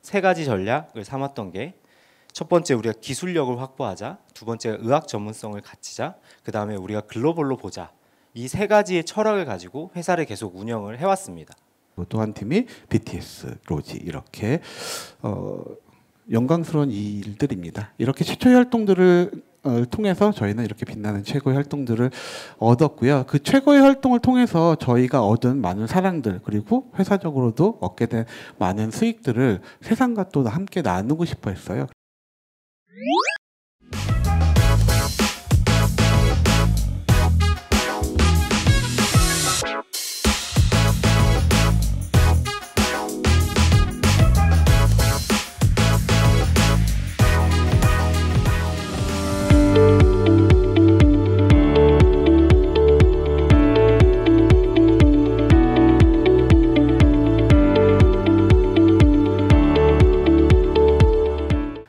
세 가지 전략을 삼았던 게 첫 번째 우리가 기술력을 확보하자, 두 번째 의학 전문성을 갖추자, 그 다음에 우리가 글로벌로 보자. 이 세 가지의 철학을 가지고 회사를 계속 운영을 해왔습니다. 또 한 팀이 BTS, 로지 이렇게 영광스러운 일들입니다. 이렇게 최초의 활동들을 통해서 저희는 이렇게 빛나는 최고의 활동들을 얻었고요. 그 최고의 활동을 통해서 저희가 얻은 많은 사랑들 그리고 회사적으로도 얻게 된 많은 수익들을 세상과 또 함께 나누고 싶어 했어요.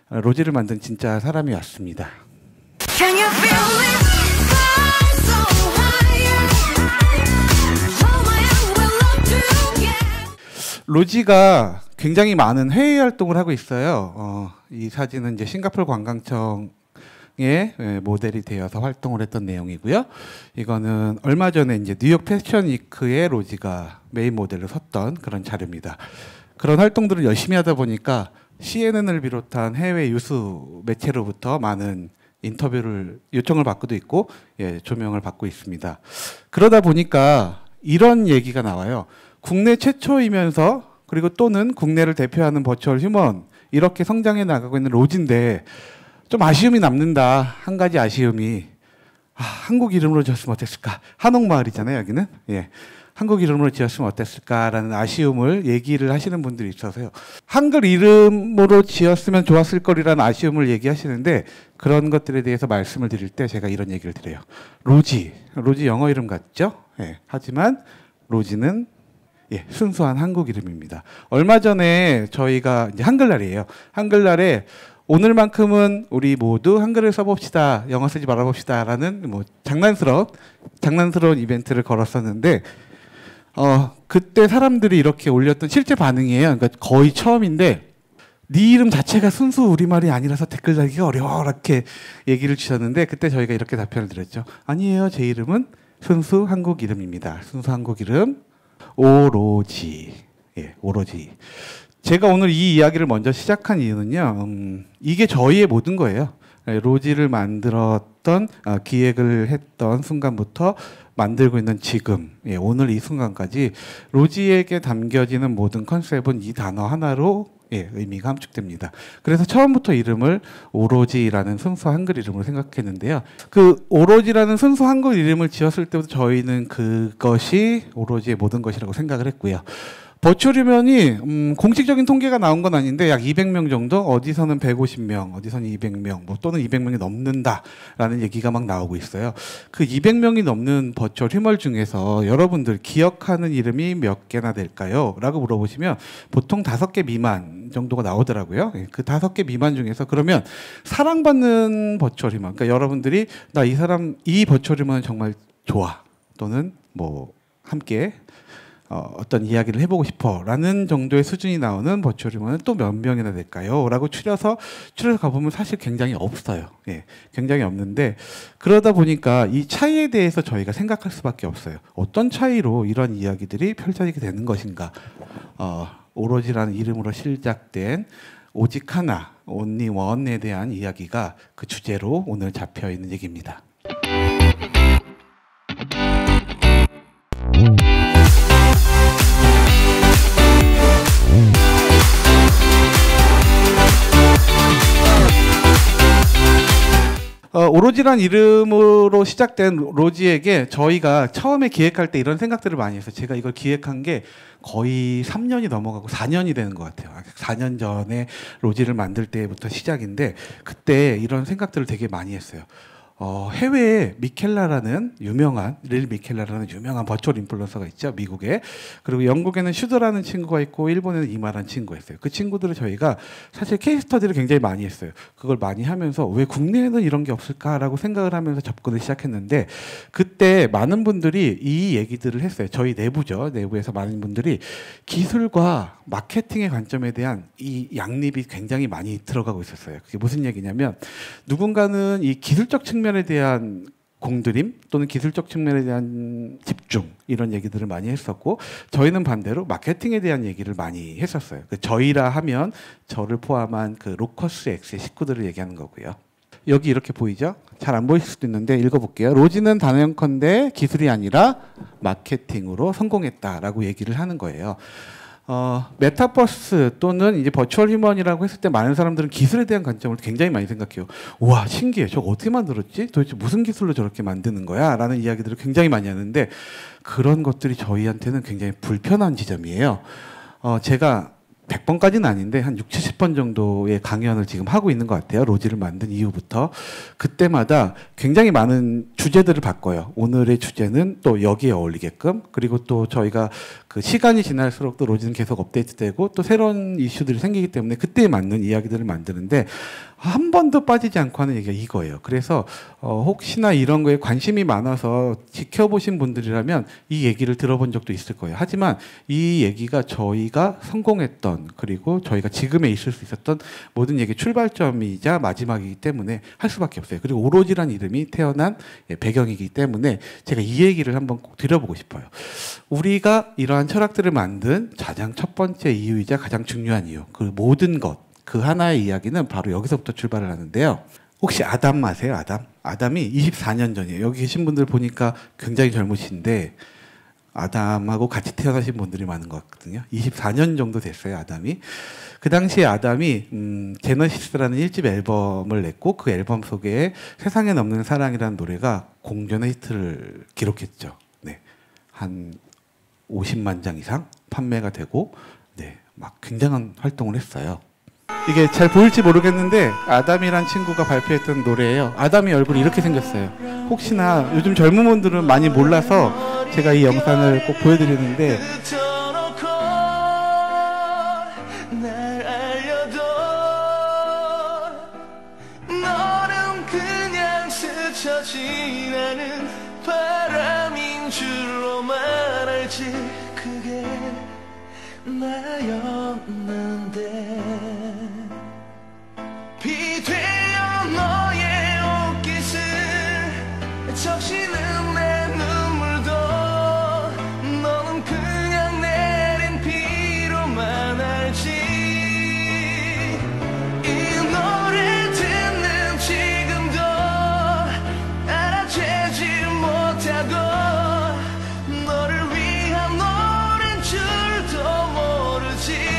로지를 만든 진짜 사람이 왔습니다. 로지가 굉장히 많은 해외 활동을 하고 있어요. 이 사진은 이제 싱가포르 관광청의 모델이 되어서 활동을 했던 내용이고요. 이거는 얼마 전에 이제 뉴욕 패션 위크에 로지가 메인 모델로 섰던 그런 자료입니다. 그런 활동들을 열심히 하다 보니까 CNN을 비롯한 해외 유수 매체로부터 많은 인터뷰를 요청을 받고도 있고 조명을 받고 있습니다. 그러다 보니까 이런 얘기가 나와요. 국내 최초이면서 그리고 또는 국내를 대표하는 버추얼 휴먼 이렇게 성장해 나가고 있는 로지인데 좀 아쉬움이 남는다. 한 가지 아쉬움이 한국 이름으로 지었으면 어땠을까. 한옥마을이잖아요 여기는. 한국 이름으로 지었으면 어땠을까라는 아쉬움을 얘기를 하시는 분들이 있어서요. 한글 이름으로 지었으면 좋았을 거리라는 아쉬움을 얘기하시는데 그런 것들에 대해서 말씀을 드릴 때 제가 이런 얘기를 드려요. 로지 영어 이름 같죠? 하지만 로지는 순수한 한국 이름입니다. 얼마 전에 저희가 이제 한글날이에요. 한글날에 오늘만큼은 우리 모두 한글을 써봅시다. 영어 쓰지 말아봅시다라는 장난스러운 이벤트를 걸었었는데 그때 사람들이 이렇게 올렸던 실제 반응이에요. 그러니까 거의 처음인데 네 이름 자체가 순수 우리말이 아니라서 댓글 달기가 어려워 이렇게 얘기를 주셨는데 그때 저희가 이렇게 답변을 드렸죠. 아니에요. 제 이름은 순수 한국 이름입니다. 순수 한국 이름 오로지. 오로지. 제가 오늘 이 이야기를 먼저 시작한 이유는요. 이게 저희의 모든 거예요. 로지를 만들었던 기획을 했던 순간부터 만들고 있는 지금 오늘 이 순간까지 로지에게 담겨지는 모든 컨셉은 이 단어 하나로 의미가 함축됩니다. 그래서 처음부터 이름을 오로지라는 순수 한글 이름으로 생각했는데요. 그 오로지라는 순수 한글 이름을 지었을 때부터 저희는 그것이 오로지의 모든 것이라고 생각을 했고요. 버추얼 휴먼이 공식적인 통계가 나온 건 아닌데 약 200명 정도, 어디서는 150명, 어디서는 200명, 또는 200명이 넘는다라는 얘기가 막 나오고 있어요. 그 200명이 넘는 버추얼 휴먼 중에서 여러분들 기억하는 이름이 몇 개나 될까요? 라고 물어보시면 보통 5개 미만 정도가 나오더라고요. 그 5개 미만 중에서 그러면 사랑받는 버추얼 휴먼, 그러니까 여러분들이 나 이 버추얼 휴먼은 정말 좋아, 또는 함께 어떤 이야기를 해보고 싶어라는 정도의 수준이 나오는 버추얼 휴먼은 또 몇 명이나 될까요? 라고 추려서 가보면 사실 굉장히 없어요. 굉장히 없는데 그러다 보니까 이 차이에 대해서 저희가 생각할 수밖에 없어요. 어떤 차이로 이런 이야기들이 펼쳐지게 되는 것인가. 오로지라는 이름으로 시작된 오직 하나, only one에 대한 이야기가 그 주제로 오늘 잡혀있는 얘기입니다. 오로지란 이름으로 시작된 로지에게 저희가 처음에 기획할 때 이런 생각들을 많이 했어요. 제가 이걸 기획한 게 거의 3년이 넘어가고 4년이 되는 것 같아요. 4년 전에 로지를 만들 때부터 시작인데 그때 이런 생각들을 되게 많이 했어요. 해외에 미켈라라는 유명한 버추얼 인플루언서가 있죠, 미국에. 그리고 영국에는 슈드라는 친구가 있고 일본에는 이마라는 친구가 있어요. 그 친구들을 저희가 사실 케이스 스터디를 굉장히 많이 했어요. 그걸 많이 하면서 왜 국내에는 이런 게 없을까라고 생각을 하면서 접근을 시작했는데, 그때 많은 분들이 이 얘기들을 했어요. 저희 내부에서 많은 분들이 기술과 마케팅의 관점에 대한 이 양립이 굉장히 많이 들어가고 있었어요. 그게 무슨 얘기냐면, 누군가는 이 기술적 측면에 대한 공들임 또는 기술적 측면에 대한 집중, 이런 얘기들을 많이 했었고, 저희는 반대로 마케팅에 대한 얘기를 많이 했었어요. 저희라 하면 저를 포함한 그 로커스 X의 식구들을 얘기하는 거고요. 여기 이렇게 보이죠? 잘 안 보일 수도 있는데 읽어볼게요. 로지는 단언컨대 기술이 아니라 마케팅으로 성공했다라고 얘기를 하는 거예요. 메타버스 또는 이제 버추얼 휴먼이라고 했을 때 많은 사람들은 기술에 대한 관점을 굉장히 많이 생각해요. 우와, 신기해. 저거 어떻게 만들었지? 도대체 무슨 기술로 저렇게 만드는 거야? 라는 이야기들을 굉장히 많이 하는데, 그런 것들이 저희한테는 굉장히 불편한 지점이에요. 제가 100번까지는 아닌데 한 60, 70번 정도의 강연을 지금 하고 있는 것 같아요. 로지를 만든 이후부터. 그때마다 굉장히 많은 주제들을 바꿔요. 오늘의 주제는 또 여기에 어울리게끔, 그리고 또 저희가 그 시간이 지날수록 또 로지는 계속 업데이트되고 또 새로운 이슈들이 생기기 때문에 그때에 맞는 이야기들을 만드는데, 한 번도 빠지지 않고 하는 얘기가 이거예요. 그래서 혹시나 이런 거에 관심이 많아서 지켜보신 분들이라면 이 얘기를 들어본 적도 있을 거예요. 하지만 이 얘기가 저희가 성공했던, 그리고 저희가 지금에 있을 수 있었던 모든 얘기의 출발점이자 마지막이기 때문에 할 수밖에 없어요. 그리고 오로지란 이름이 태어난 배경이기 때문에 제가 이 얘기를 한번 꼭 드려보고 싶어요. 우리가 이러한 철학들을 만든 가장 첫 번째 이유이자 가장 중요한 이유, 그 모든 것, 그 하나의 이야기는 바로 여기서부터 출발을 하는데요. 혹시 아담 아세요? 아담이 24년 전이에요. 여기 계신 분들 보니까 굉장히 젊으신데 아담하고 같이 태어나신 분들이 많은 것 같거든요. 24년 정도 됐어요, 아담이. 그 당시에 아담이 제너시스라는 1집 앨범을 냈고, 그 앨범 속에 세상에 없는 사랑이라는 노래가 공전의 히트를 기록했죠. 네. 한 50만 장 이상 판매가 되고, 네, 막 굉장한 활동을 했어요. 이게 잘 보일지 모르겠는데 아담이란 친구가 발표했던 노래예요. 아담이 얼굴이 이렇게 생겼어요. 혹시나 요즘 젊은 분들은 많이 몰라서 제가 이 영상을 꼭 보여드리는데, 너는 그냥 스쳐 지나는 바람인 줄로만 알지 그게 나였는데, 비 되어 너의 옷깃을 적시는 내 눈물도 너는 그냥 내린 비로만 알지. 이 노래 듣는 지금도 알아채지 못하고 너를 위한 노래인 줄도 모르지.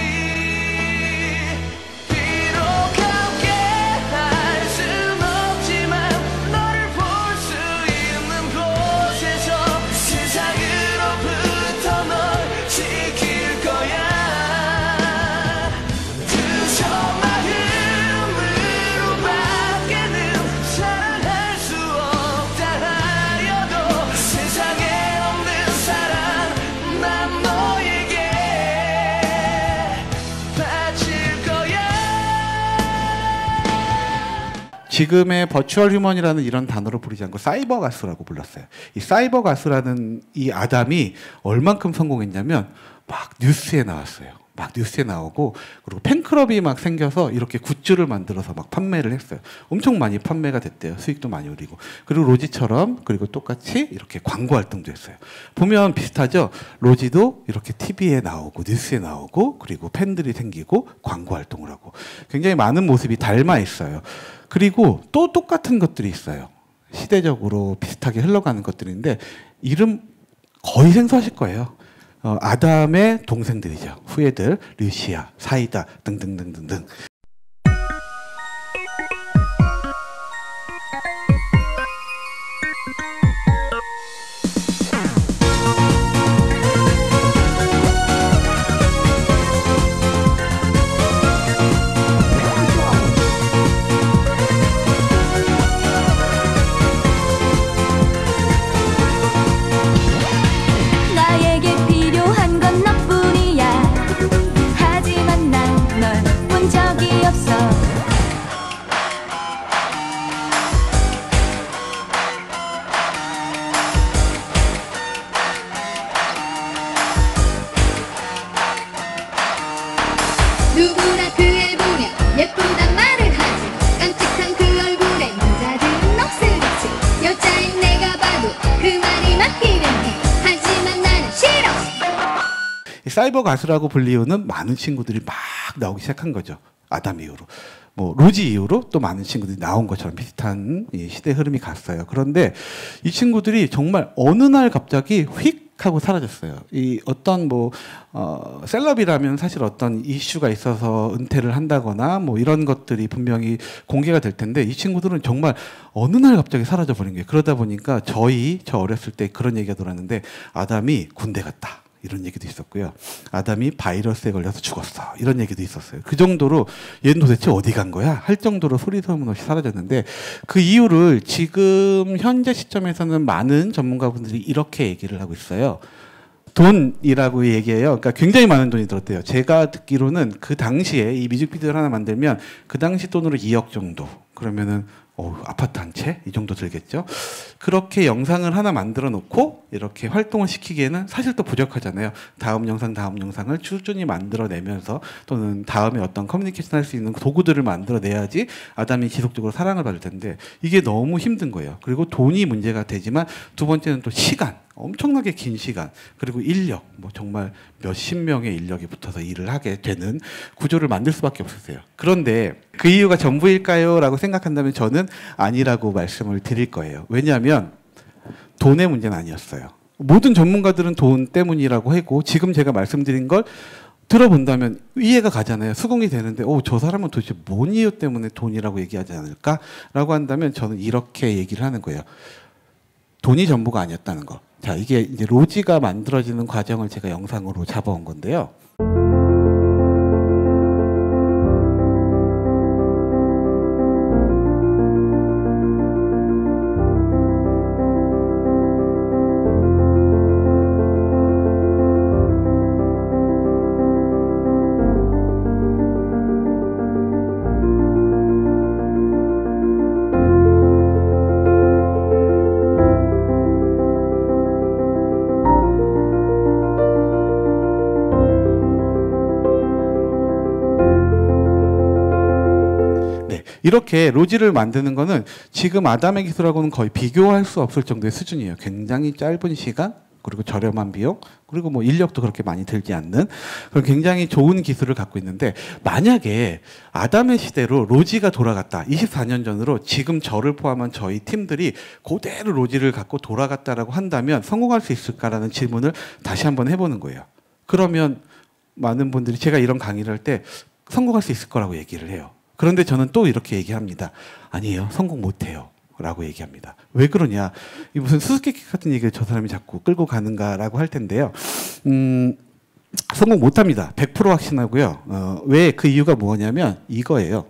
지금의 버추얼 휴먼이라는 이런 단어로 부르지 않고 사이버 가수라고 불렀어요. 이 사이버 가수라는 이 아담이 얼만큼 성공했냐면 막 뉴스에 나왔어요. 막 뉴스에 나오고, 그리고 팬클럽이 막 생겨서 이렇게 굿즈를 만들어서 막 판매를 했어요. 엄청 많이 판매가 됐대요. 수익도 많이 올리고. 그리고 로지처럼, 그리고 똑같이 이렇게 광고 활동도 했어요. 보면 비슷하죠? 로지도 이렇게 TV에 나오고 뉴스에 나오고, 그리고 팬들이 생기고 광고 활동을 하고, 굉장히 많은 모습이 닮아 있어요. 그리고 또 똑같은 것들이 있어요. 시대적으로 비슷하게 흘러가는 것들인데 이름 거의 생소하실 거예요. 아담의 동생들이죠. 후예들, 류시아, 사이다 등등등등등. 사이버 가수라고 불리우는 많은 친구들이 막 나오기 시작한 거죠. 아담 이후로. 뭐 로지 이후로 또 많은 친구들이 나온 것처럼 비슷한 시대 흐름이 갔어요. 그런데 이 친구들이 정말 어느 날 갑자기 휙 하고 사라졌어요. 이 어떤 셀럽이라면 사실 어떤 이슈가 있어서 은퇴를 한다거나 뭐 이런 것들이 분명히 공개가 될 텐데 이 친구들은 정말 어느 날 갑자기 사라져 버린 거예요. 그러다 보니까 저 어렸을 때 그런 얘기가 돌았는데 아담이 군대 갔다. 이런 얘기도 있었고요. 아담이 바이러스에 걸려서 죽었어. 이런 얘기도 있었어요. 그 정도로 얘는 도대체 어디 간 거야? 할 정도로 소리 소문 없이 사라졌는데 그 이유를 지금 현재 시점에서는 많은 전문가분들이 이렇게 얘기를 하고 있어요. 돈이라고 얘기해요. 그러니까 굉장히 많은 돈이 들었대요. 제가 듣기로는 그 당시에 이 뮤직비디오를 하나 만들면 그 당시 돈으로 2억 정도. 그러면은 아파트 한 채? 이 정도 들겠죠? 그렇게 영상을 하나 만들어 놓고 이렇게 활동을 시키기에는 사실 또 부족하잖아요. 다음 영상을 꾸준히 만들어내면서 또는 다음에 어떤 커뮤니케이션 할 수 있는 도구들을 만들어내야지 아담이 지속적으로 사랑을 받을 텐데 이게 너무 힘든 거예요. 그리고 돈이 문제가 되지만 두 번째는 또 시간. 엄청나게 긴 시간 그리고 인력 뭐 정말 몇십 명의 인력이 붙어서 일을 하게 되는 구조를 만들 수밖에 없었어요. 그런데 그 이유가 전부일까요? 라고 생각한다면 저는 아니라고 말씀을 드릴 거예요. 왜냐하면 돈의 문제는 아니었어요. 모든 전문가들은 돈 때문이라고 하고 지금 제가 말씀드린 걸 들어본다면 이해가 가잖아요. 수긍이 되는데 저 사람은 도대체 뭔 이유 때문에 돈이라고 얘기하지 않을까라고 한다면 저는 이렇게 얘기를 하는 거예요. 돈이 전부가 아니었다는 거. 자, 이게 이제 로지가 만들어지는 과정을 제가 영상으로 잡아온 건데요. 이렇게 로지를 만드는 거는 지금 아담의 기술하고는 거의 비교할 수 없을 정도의 수준이에요. 굉장히 짧은 시간 그리고 저렴한 비용 그리고 뭐 인력도 그렇게 많이 들지 않는 그런 굉장히 좋은 기술을 갖고 있는데 만약에 아담의 시대로 로지가 돌아갔다. 24년 전으로 지금 저를 포함한 저희 팀들이 그대로 로지를 갖고 돌아갔다라고 한다면 성공할 수 있을까라는 질문을 다시 한번 해보는 거예요. 그러면 많은 분들이 제가 이런 강의를 할 때 성공할 수 있을 거라고 얘기를 해요. 그런데 저는 또 이렇게 얘기합니다. 아니에요. 성공 못해요. 라고 얘기합니다. 왜 그러냐. 이 무슨 수수께끼 같은 얘기를 저 사람이 자꾸 끌고 가는가라고 할 텐데요. 성공 못합니다. 100% 확신하고요. 왜 그 이유가 뭐냐면 이거예요.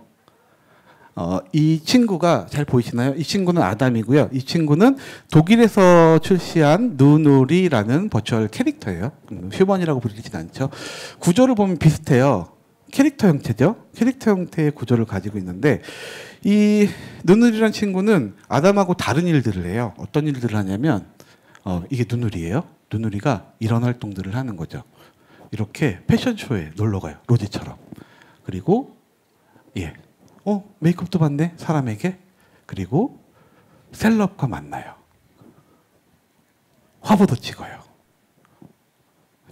이 친구가 잘 보이시나요? 이 친구는 아담이고요. 이 친구는 독일에서 출시한 누누리라는 버추얼 캐릭터예요. 휴먼이라고 부르진 않죠. 구조를 보면 비슷해요. 캐릭터 형태죠. 캐릭터 형태의 구조를 가지고 있는데 이 누누리라는 친구는 아담하고 다른 일들을 해요. 어떤 일들을 하냐면 이게 누누리예요. 누누리가 이런 활동들을 하는 거죠. 이렇게 패션쇼에 놀러 가요. 로지처럼. 그리고 메이크업도 받네 사람에게. 그리고 셀럽과 만나요. 화보도 찍어요.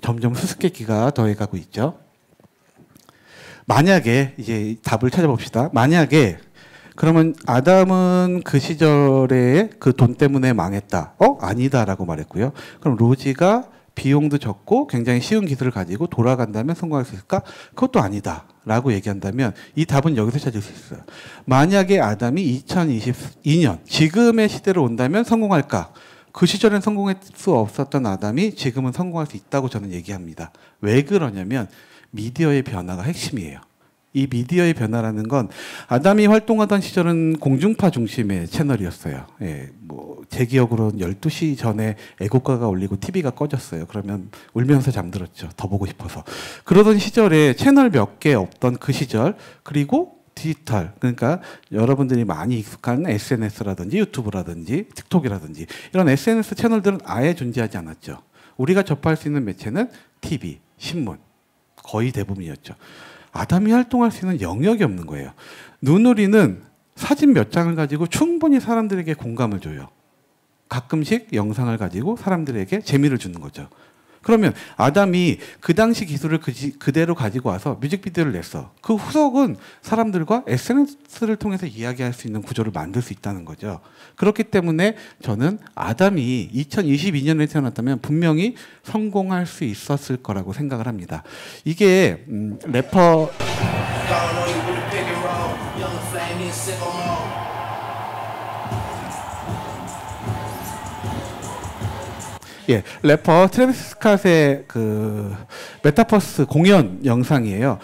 점점 수수께끼가 더해가고 있죠. 만약에 이제 답을 찾아봅시다. 만약에 그러면 아담은 그 시절에 그 돈 때문에 망했다. 아니다라고 말했고요. 그럼 로지가 비용도 적고 굉장히 쉬운 기술을 가지고 돌아간다면 성공할 수 있을까? 그것도 아니다라고 얘기한다면 이 답은 여기서 찾을 수 있어요. 만약에 아담이 2022년 지금의 시대로 온다면 성공할까? 그 시절엔 성공할 수 없었던 아담이 지금은 성공할 수 있다고 저는 얘기합니다. 왜 그러냐면 미디어의 변화가 핵심이에요. 이 미디어의 변화라는 건 아담이 활동하던 시절은 공중파 중심의 채널이었어요. 제 기억으로는 12시 전에 애국가가 울리고 TV가 꺼졌어요. 그러면 울면서 잠들었죠. 더 보고 싶어서. 그러던 시절에 채널 몇 개 없던 그 시절 그리고 디지털 그러니까 여러분들이 많이 익숙한 SNS라든지 유튜브라든지 틱톡이라든지 이런 SNS 채널들은 아예 존재하지 않았죠. 우리가 접할 수 있는 매체는 TV, 신문 거의 대부분이었죠. 아담이 활동할 수 있는 영역이 없는 거예요. 누누리는 사진 몇 장을 가지고 충분히 사람들에게 공감을 줘요. 가끔씩 영상을 가지고 사람들에게 재미를 주는 거죠. 그러면 아담이 그 당시 기술을 그대로 가지고 와서 뮤직비디오를 냈어. 그 후속은 사람들과 SNS를 통해서 이야기할 수 있는 구조를 만들 수 있다는 거죠. 그렇기 때문에 저는 아담이 2022년에 태어났다면 분명히 성공할 수 있었을 거라고 생각을 합니다. 이게 래퍼 래퍼 트래비스 스캇의 그 메타버스 공연 영상이에요.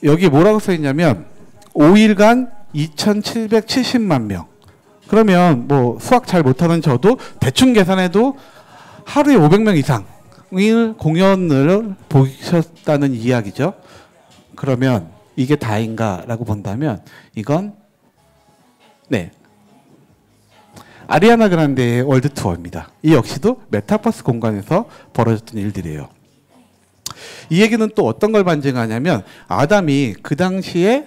여기 뭐라고 써 있냐면 5일간 2,770만 명. 그러면 뭐 수학 잘 못하는 저도 대충 계산해도 하루에 500명 이상을 공연을 보셨다는 이야기죠. 그러면 이게 다인가라고 본다면 이건 아리아나 그란데의 월드 투어입니다. 이 역시도 메타버스 공간에서 벌어졌던 일들이에요. 이 얘기는 또 어떤 걸 반증하냐면 아담이 그 당시에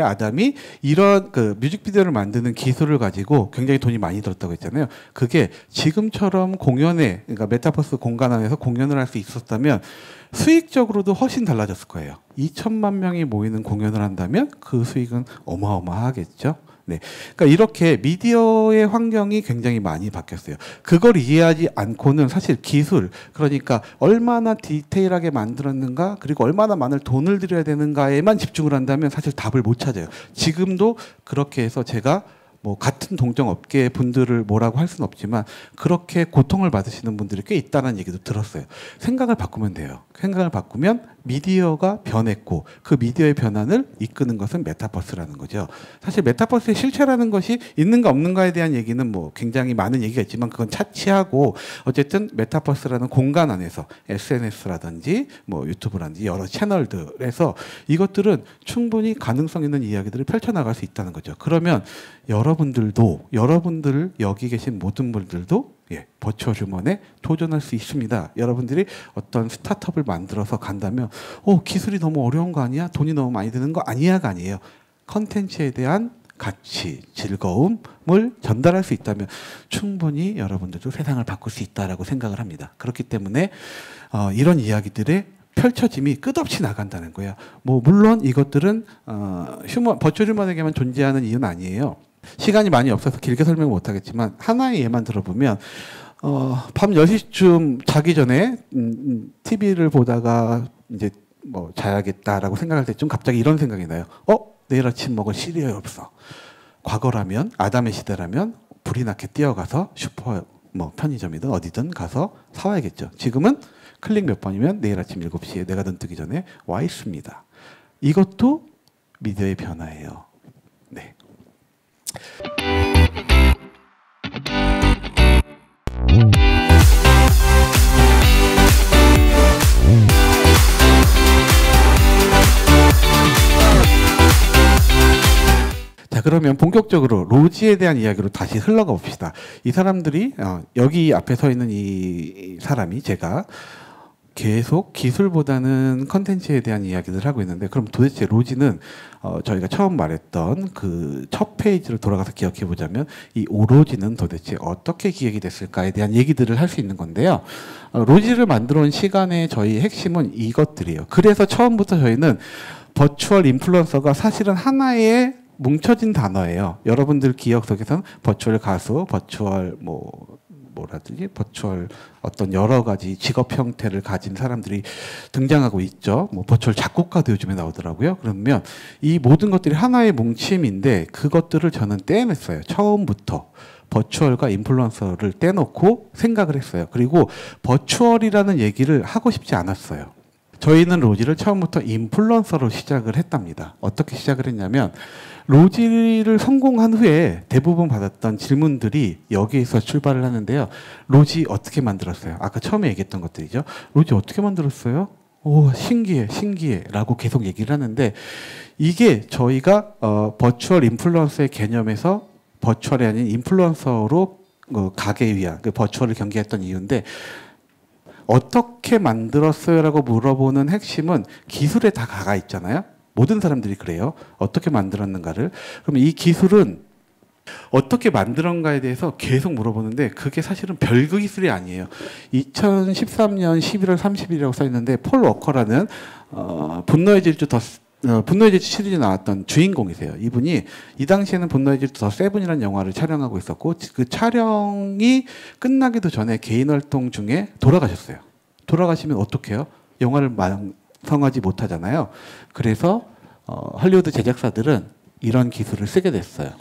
아담이 이런 그 뮤직비디오를 만드는 기술을 가지고 굉장히 돈이 많이 들었다고 했잖아요. 그게 지금처럼 공연에 그러니까 메타버스 공간 안에서 공연을 할 수 있었다면 수익적으로도 훨씬 달라졌을 거예요. 2천만 명이 모이는 공연을 한다면 그 수익은 어마어마하겠죠. 네. 그러니까 이렇게 미디어의 환경이 굉장히 많이 바뀌었어요. 그걸 이해하지 않고는 사실 기술, 그러니까 얼마나 디테일하게 만들었는가, 그리고 얼마나 많은 돈을 들여야 되는가에만 집중을 한다면 사실 답을 못 찾아요. 지금도 그렇게 해서 제가 뭐 같은 동종 업계 분들을 뭐라고 할 수는 없지만 그렇게 고통을 받으시는 분들이 꽤 있다는 얘기도 들었어요. 생각을 바꾸면 돼요. 생각을 바꾸면 미디어가 변했고 그 미디어의 변환을 이끄는 것은 메타버스라는 거죠. 사실 메타버스의 실체라는 것이 있는가 없는가에 대한 얘기는 뭐 굉장히 많은 얘기가 있지만 그건 차치하고 어쨌든 메타버스라는 공간 안에서 SNS라든지 뭐 유튜브라든지 여러 채널들에서 이것들은 충분히 가능성 있는 이야기들을 펼쳐나갈 수 있다는 거죠. 그러면 여러분들 여기 계신 모든 분들도 버추얼 휴먼에 도전할 수 있습니다. 여러분들이 어떤 스타트업을 만들어서 간다면 기술이 너무 어려운 거 아니야? 돈이 너무 많이 드는 거 아니야가 아니에요. 컨텐츠에 대한 가치, 즐거움을 전달할 수 있다면 충분히 여러분들도 세상을 바꿀 수 있다라고 생각을 합니다. 그렇기 때문에 이런 이야기들의 펼쳐짐이 끝없이 나간다는 거예요. 뭐 물론 이것들은 버추얼 휴먼에게만 존재하는 이유는 아니에요. 시간이 많이 없어서 길게 설명 못 하겠지만 하나의 예만 들어보면 밤 10시쯤 자기 전에 TV를 보다가 이제 뭐 자야겠다라고 생각할 때쯤 갑자기 이런 생각이 나요. 내일 아침 먹을 시리얼이 없어. 과거라면 아담의 시대라면 불이 나게 뛰어가서 슈퍼 뭐 편의점이든 어디든 가서 사와야겠죠. 지금은 클릭 몇 번이면 내일 아침 7시에 내가 눈 뜨기 전에 와 있습니다. 이것도 미디어의 변화예요. 네. 자, 그러면 본격적으로 로지에 대한 이야기로 다시 흘러가 봅시다. 이 사람들이 여기 앞에 서 있는 이 사람이 제가 계속 기술보다는 컨텐츠에 대한 이야기를 하고 있는데 그럼 도대체 로지는 저희가 처음 말했던 그 첫 페이지로 돌아가서 기억해 보자면 이 오로지는 도대체 어떻게 기획이 됐을까에 대한 얘기들을 할 수 있는 건데요. 로지를 만들어 온 시간의 저희 핵심은 이것들이에요. 그래서 처음부터 저희는 버추얼 인플루언서가 사실은 하나의 뭉쳐진 단어예요. 여러분들 기억 속에서는 버추얼 가수, 버추얼 버추얼 어떤 여러 가지 직업 형태를 가진 사람들이 등장하고 있죠. 뭐 버추얼 작곡가도 요즘에 나오더라고요. 그러면 이 모든 것들이 하나의 뭉침인데 그것들을 저는 떼냈어요. 처음부터 버추얼과 인플루언서를 떼놓고 생각을 했어요. 그리고 버추얼이라는 얘기를 하고 싶지 않았어요. 저희는 로지를 처음부터 인플루언서로 시작을 했답니다. 어떻게 시작을 했냐면 로지를 성공한 후에 대부분 받았던 질문들이 여기에서 출발을 하는데요. 로지 어떻게 만들었어요? 아까 처음에 얘기했던 것들이죠. 로지 어떻게 만들었어요? 오, 신기해 라고 계속 얘기를 하는데 이게 저희가 버추얼 인플루언서의 개념에서 버추얼이 아닌 인플루언서로 가기 위한 그 버추얼을 경계했던 이유인데 어떻게 만들었어요? 라고 물어보는 핵심은 기술에 다 가가 있잖아요. 모든 사람들이 그래요. 어떻게 만들었는가를. 그럼 이 기술은 어떻게 만들었는가에 대해서 계속 물어보는데 그게 사실은 별거 기술이 아니에요. 2013년 11월 30일이라고 써 있는데 폴 워커라는 분노의 질주 시리즈 나왔던 주인공이세요. 이분이 이 당시에는 분노의 질주 더 세븐이라는 영화를 촬영하고 있었고 그 촬영이 끝나기도 전에 개인 활동 중에 돌아가셨어요. 돌아가시면 어떡해요? 영화를 완성하지 못하잖아요. 그래서 할리우드 제작사들은 이런 기술을 쓰게 됐어요.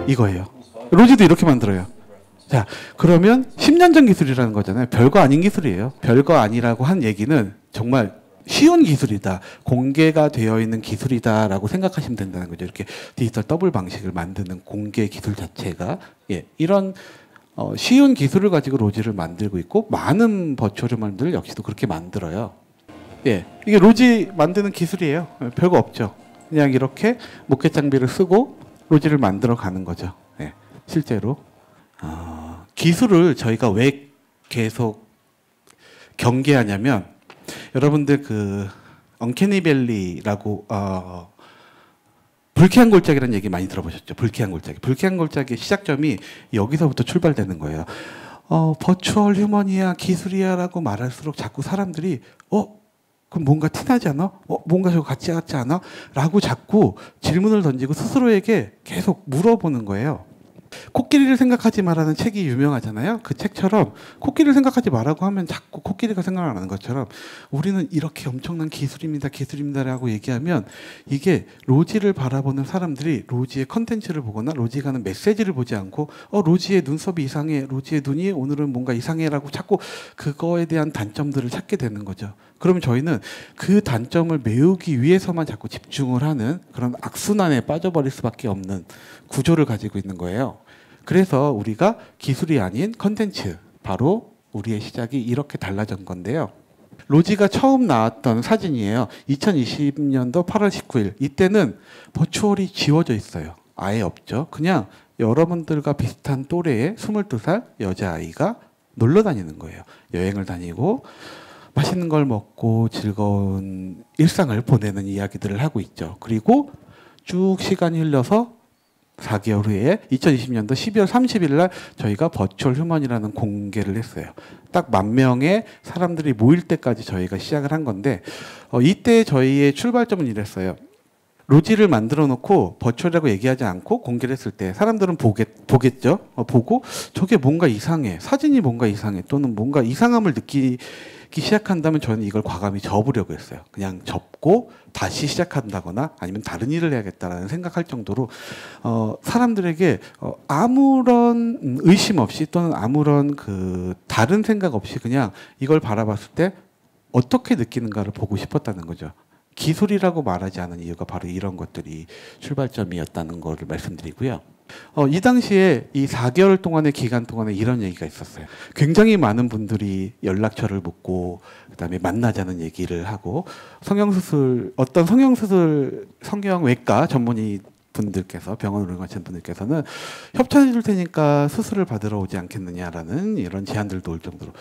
이거예요. 로지도 이렇게 만들어요. 자, 그러면 10년 전 기술이라는 거잖아요. 별거 아닌 기술이에요. 별거 아니라고 한 얘기는 정말 쉬운 기술이다. 공개가 되어 있는 기술이다라고 생각하시면 된다는 거죠. 이렇게 디지털 더블 방식을 만드는 공개 기술 자체가 이런 쉬운 기술을 가지고 로지를 만들고 있고 많은 버추얼 휴먼들 역시도 그렇게 만들어요. 이게 로지 만드는 기술이에요. 별거 없죠. 그냥 이렇게 목켓 장비를 쓰고 로지를 만들어 가는 거죠. 실제로 기술을 저희가 왜 계속 경계하냐면 여러분들 그 언캐니밸리라고 불쾌한 골짜기라는 얘기 많이 들어보셨죠? 불쾌한 골짜기. 불쾌한 골짜기의 시작점이 여기서부터 출발되는 거예요. 버추얼 휴먼이야 기술이야라고 말할수록 자꾸 사람들이 그럼 뭔가 티나지 않아? 뭔가 저거 같지 않아? 라고 자꾸 질문을 던지고 스스로에게 계속 물어보는 거예요. 코끼리를 생각하지 마라는 책이 유명하잖아요. 그 책처럼 코끼리를 생각하지 마라고 하면 자꾸 코끼리가 생각나는 것처럼 우리는 이렇게 엄청난 기술입니다라고 얘기하면 이게 로지를 바라보는 사람들이 로지의 컨텐츠를 보거나 로지가 하는 메시지를 보지 않고 로지의 눈썹이 이상해, 로지의 눈이 오늘은 뭔가 이상해라고 자꾸 그거에 대한 단점들을 찾게 되는 거죠. 그러면 저희는 그 단점을 메우기 위해서만 자꾸 집중을 하는 그런 악순환에 빠져버릴 수밖에 없는 구조를 가지고 있는 거예요. 그래서 우리가 기술이 아닌 컨텐츠, 바로 우리의 시작이 이렇게 달라진 건데요. 로지가 처음 나왔던 사진이에요. 2020년도 8월 19일. 이때는 버추얼이 지워져 있어요. 아예 없죠. 그냥 여러분들과 비슷한 또래의 22살 여자아이가 놀러 다니는 거예요. 여행을 다니고 맛있는 걸 먹고 즐거운 일상을 보내는 이야기들을 하고 있죠. 그리고 쭉 시간이 흘러서 4개월 후에 2020년도 12월 30일 날 저희가 버추얼 휴먼이라는 공개를 했어요. 딱 10,000명의 사람들이 모일 때까지 저희가 시작을 한 건데 이때 저희의 출발점은 이랬어요. 로지를 만들어 놓고 버추얼이라고 얘기하지 않고 공개를 했을 때 사람들은 보겠죠. 보고 저게 뭔가 이상해. 사진이 뭔가 이상해. 또는 뭔가 이상함을 느끼기 시작한다면 저는 이걸 과감히 접으려고 했어요. 그냥 접고 다시 시작한다거나 아니면 다른 일을 해야겠다라는 생각할 정도로 사람들에게 아무런 의심 없이 또는 아무런 그 다른 생각 없이 그냥 이걸 바라봤을 때 어떻게 느끼는가를 보고 싶었다는 거죠. 기술이라고 말하지 않은 이유가 바로 이런 것들이 출발점이었다는 거를 말씀드리고요. 이 당시에 이 4개월 동안의 기간 동안에 이런 얘기가 있었어요. 굉장히 많은 분들이 연락처를 묻고 그다음에 만나자는 얘기를 하고 어떤 성형외과 전문의 분들께서 병원을 운영하시는 분들께서는 협찬해 줄 테니까 수술을 받으러 오지 않겠느냐라는 이런 제안들도 올 정도로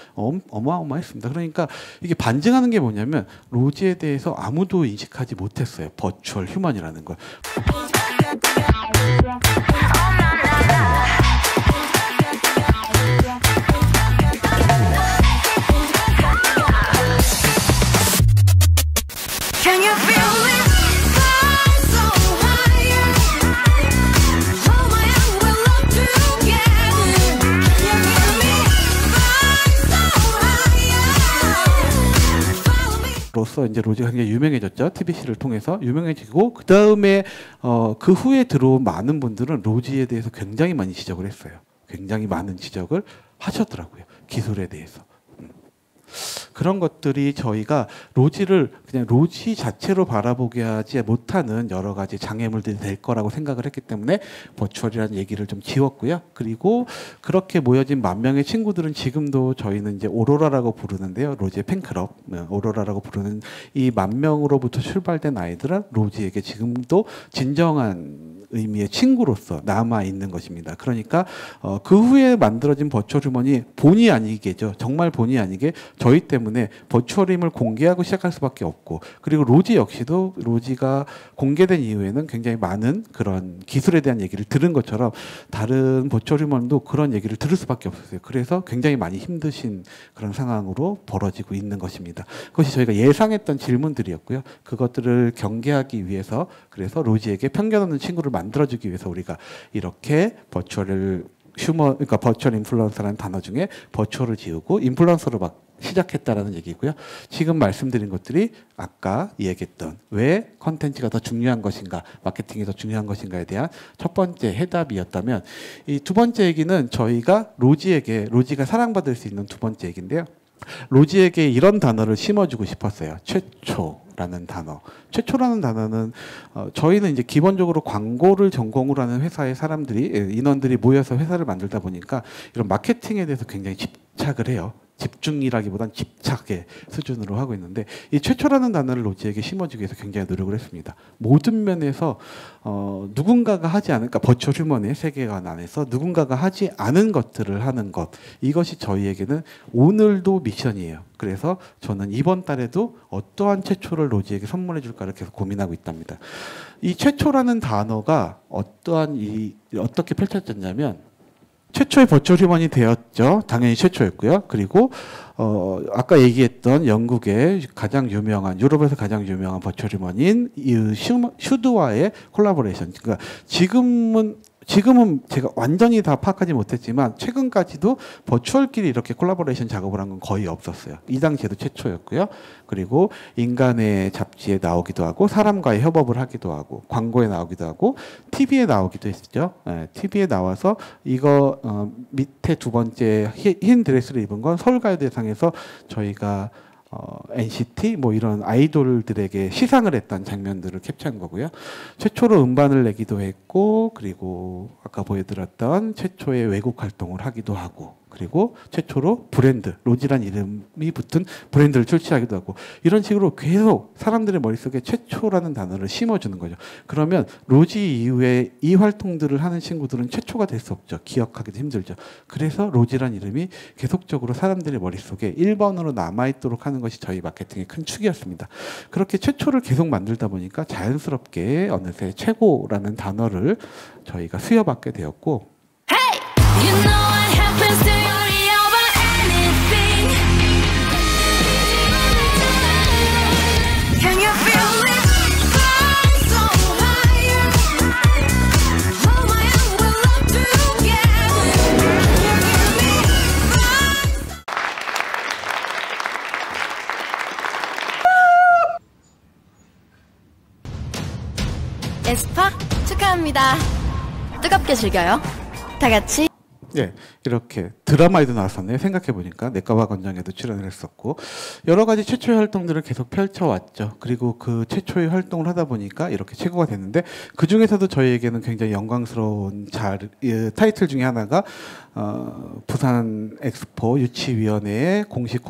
어마어마했습니다. 그러니까 이게 반증하는 게 뭐냐면 로지에 대해서 아무도 인식하지 못했어요. 버추얼 휴먼이라는 걸. Can you feel 가수로서 이제 로지가 굉장히 유명해졌죠. TBC를 통해서 유명해지고 그 다음에 그 후에 들어온 많은 분들은 로지에 대해서 굉장히 많이 지적을 했어요. 굉장히 많은 지적을 하셨더라고요. 기술에 대해서. 그런 것들이 저희가 로지를 그냥 로지 자체로 바라보게 하지 못하는 여러 가지 장애물들이 될 거라고 생각을 했기 때문에 버추얼이라는 얘기를 좀 지웠고요. 그리고 그렇게 모여진 10,000명의 친구들은 지금도 저희는 이제 오로라라고 부르는데요. 로지의 팬클럽, 오로라라고 부르는 이 10,000명으로부터 출발된 아이들은 로지에게 지금도 진정한 의미의 친구로서 남아 있는 것입니다. 그러니까 그 후에 만들어진 버추얼 휴먼이 본의 아니게죠. 정말 본의 아니게 저희 때문에 버추얼임을 공개하고 시작할 수밖에 없고, 그리고 로지 역시도 로지가 공개된 이후에는 굉장히 많은 그런 기술에 대한 얘기를 들은 것처럼 다른 버추얼 휴먼도 그런 얘기를 들을 수밖에 없었어요. 그래서 굉장히 많이 힘드신 그런 상황으로 벌어지고 있는 것입니다. 그것이 저희가 예상했던 질문들이었고요. 그것들을 경계하기 위해서 그래서 로지에게 편견 없는 친구를 만들어주기 위해서 우리가 이렇게 버추얼을 그러니까 버추얼 인플루언서라는 단어 중에 버추얼을 지우고 인플루언서로 막 시작했다라는 얘기고요. 지금 말씀드린 것들이 아까 얘기했던 왜 컨텐츠가 더 중요한 것인가, 마케팅이 더 중요한 것인가에 대한 첫 번째 해답이었다면, 이 두 번째 얘기는 저희가 로지가 사랑받을 수 있는 두 번째 얘기인데요. 로지에게 이런 단어를 심어주고 싶었어요. 최초라는 단어. 최초라는 단어는 저희는 이제 기본적으로 광고를 전공으로 하는 회사의 인원들이 모여서 회사를 만들다 보니까 이런 마케팅에 대해서 굉장히 집착을 해요. 집중이라기보단 집착의 수준으로 하고 있는데, 이 최초라는 단어를 로지에게 심어주기 위해서 굉장히 노력을 했습니다. 모든 면에서 누군가가 하지 않은, 그러니까 버추얼 휴먼의 세계관 안에서 누군가가 하지 않은 것들을 하는 것, 이것이 저희에게는 오늘도 미션이에요. 그래서 저는 이번 달에도 어떠한 최초를 로지에게 선물해 줄까를 계속 고민하고 있답니다. 이 최초라는 단어가 어떻게 펼쳐졌냐면, 최초의 버추얼 휴먼이 되었죠. 당연히 최초였고요. 그리고 아까 얘기했던 영국의 가장 유명한, 유럽에서 가장 유명한 버추얼 휴먼인 슈드와의 콜라보레이션. 그러니까 지금은 제가 완전히 다 파악하지 못했지만 최근까지도 버추얼끼리 이렇게 콜라보레이션 작업을 한 건 거의 없었어요. 이 당시에도 최초였고요. 그리고 인간의 잡지에 나오기도 하고 사람과의 협업을 하기도 하고 광고에 나오기도 하고 TV에 나오기도 했죠. TV에 나와서 이거 밑에 두 번째 흰 드레스를 입은 건 서울가요대상에서 저희가 NCT 뭐 이런 아이돌들에게 시상을 했던 장면들을 캡처한 거고요. 최초로 음반을 내기도 했고, 그리고 아까 보여드렸던 최초의 외국 활동을 하기도 하고, 그리고 최초로 브랜드, 로지란 이름이 붙은 브랜드를 출시하기도 하고, 이런 식으로 계속 사람들의 머릿속에 최초라는 단어를 심어주는 거죠. 그러면 로지 이후에 이 활동들을 하는 친구들은 최초가 될 수 없죠. 기억하기도 힘들죠. 그래서 로지란 이름이 계속적으로 사람들의 머릿속에 1번으로 남아있도록 하는 것이 저희 마케팅의 큰 축이었습니다. 그렇게 최초를 계속 만들다 보니까 자연스럽게 어느새 최고라는 단어를 저희가 수여받게 되었고, You know what happens to you over anything. Can you feel it? Fly so higher. Hold my hand, we'll love together. Can you feel me? 에스파 축하합니다. 뜨겁게 즐겨요. 다 같이. 네, 이렇게 드라마에도 나왔었네요. 생각해보니까 내과와 건장에도 출연을 했었고 여러 가지 최초의 활동들을 계속 펼쳐왔죠. 그리고 그 최초의 활동을 하다 보니까 이렇게 최고가 됐는데, 그 중에서도 저희에게는 굉장히 영광스러운 타이틀 중에 하나가 부산 엑스포 유치위원회의 공식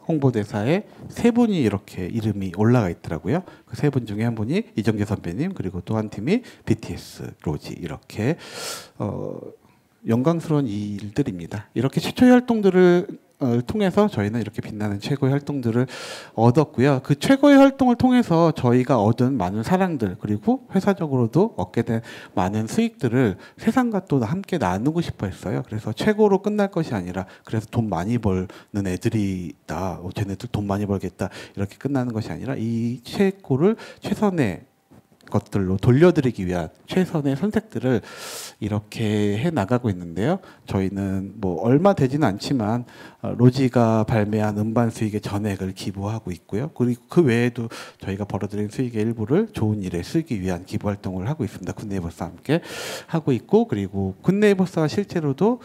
홍보대사에 세 분이 이렇게 이름이 올라가 있더라고요. 그 세 분 중에 한 분이 이정재 선배님, 그리고 또 한 팀이 BTS, 로지, 이렇게 영광스러운 일들입니다. 이렇게 최초의 활동들을 통해서 저희는 이렇게 빛나는 최고의 활동들을 얻었고요. 그 최고의 활동을 통해서 저희가 얻은 많은 사랑들, 그리고 회사적으로도 얻게 된 많은 수익들을 세상과 또 함께 나누고 싶어 했어요. 그래서 최고로 끝날 것이 아니라, 그래서 돈 많이 버는 애들이다, 쟤네들 돈 많이 벌겠다, 이렇게 끝나는 것이 아니라 이 최고를 최선의 것들로 돌려드리기 위한 최선의 선택들을 이렇게 해 나가고 있는데요. 저희는 뭐 얼마 되지는 않지만 로지가 발매한 음반 수익의 전액을 기부하고 있고요. 그리고 그 외에도 저희가 벌어들인 수익의 일부를 좋은 일에 쓰기 위한 기부 활동을 하고 있습니다. 굿네이버스와 함께 하고 있고, 그리고 굿네이버스가 실제로도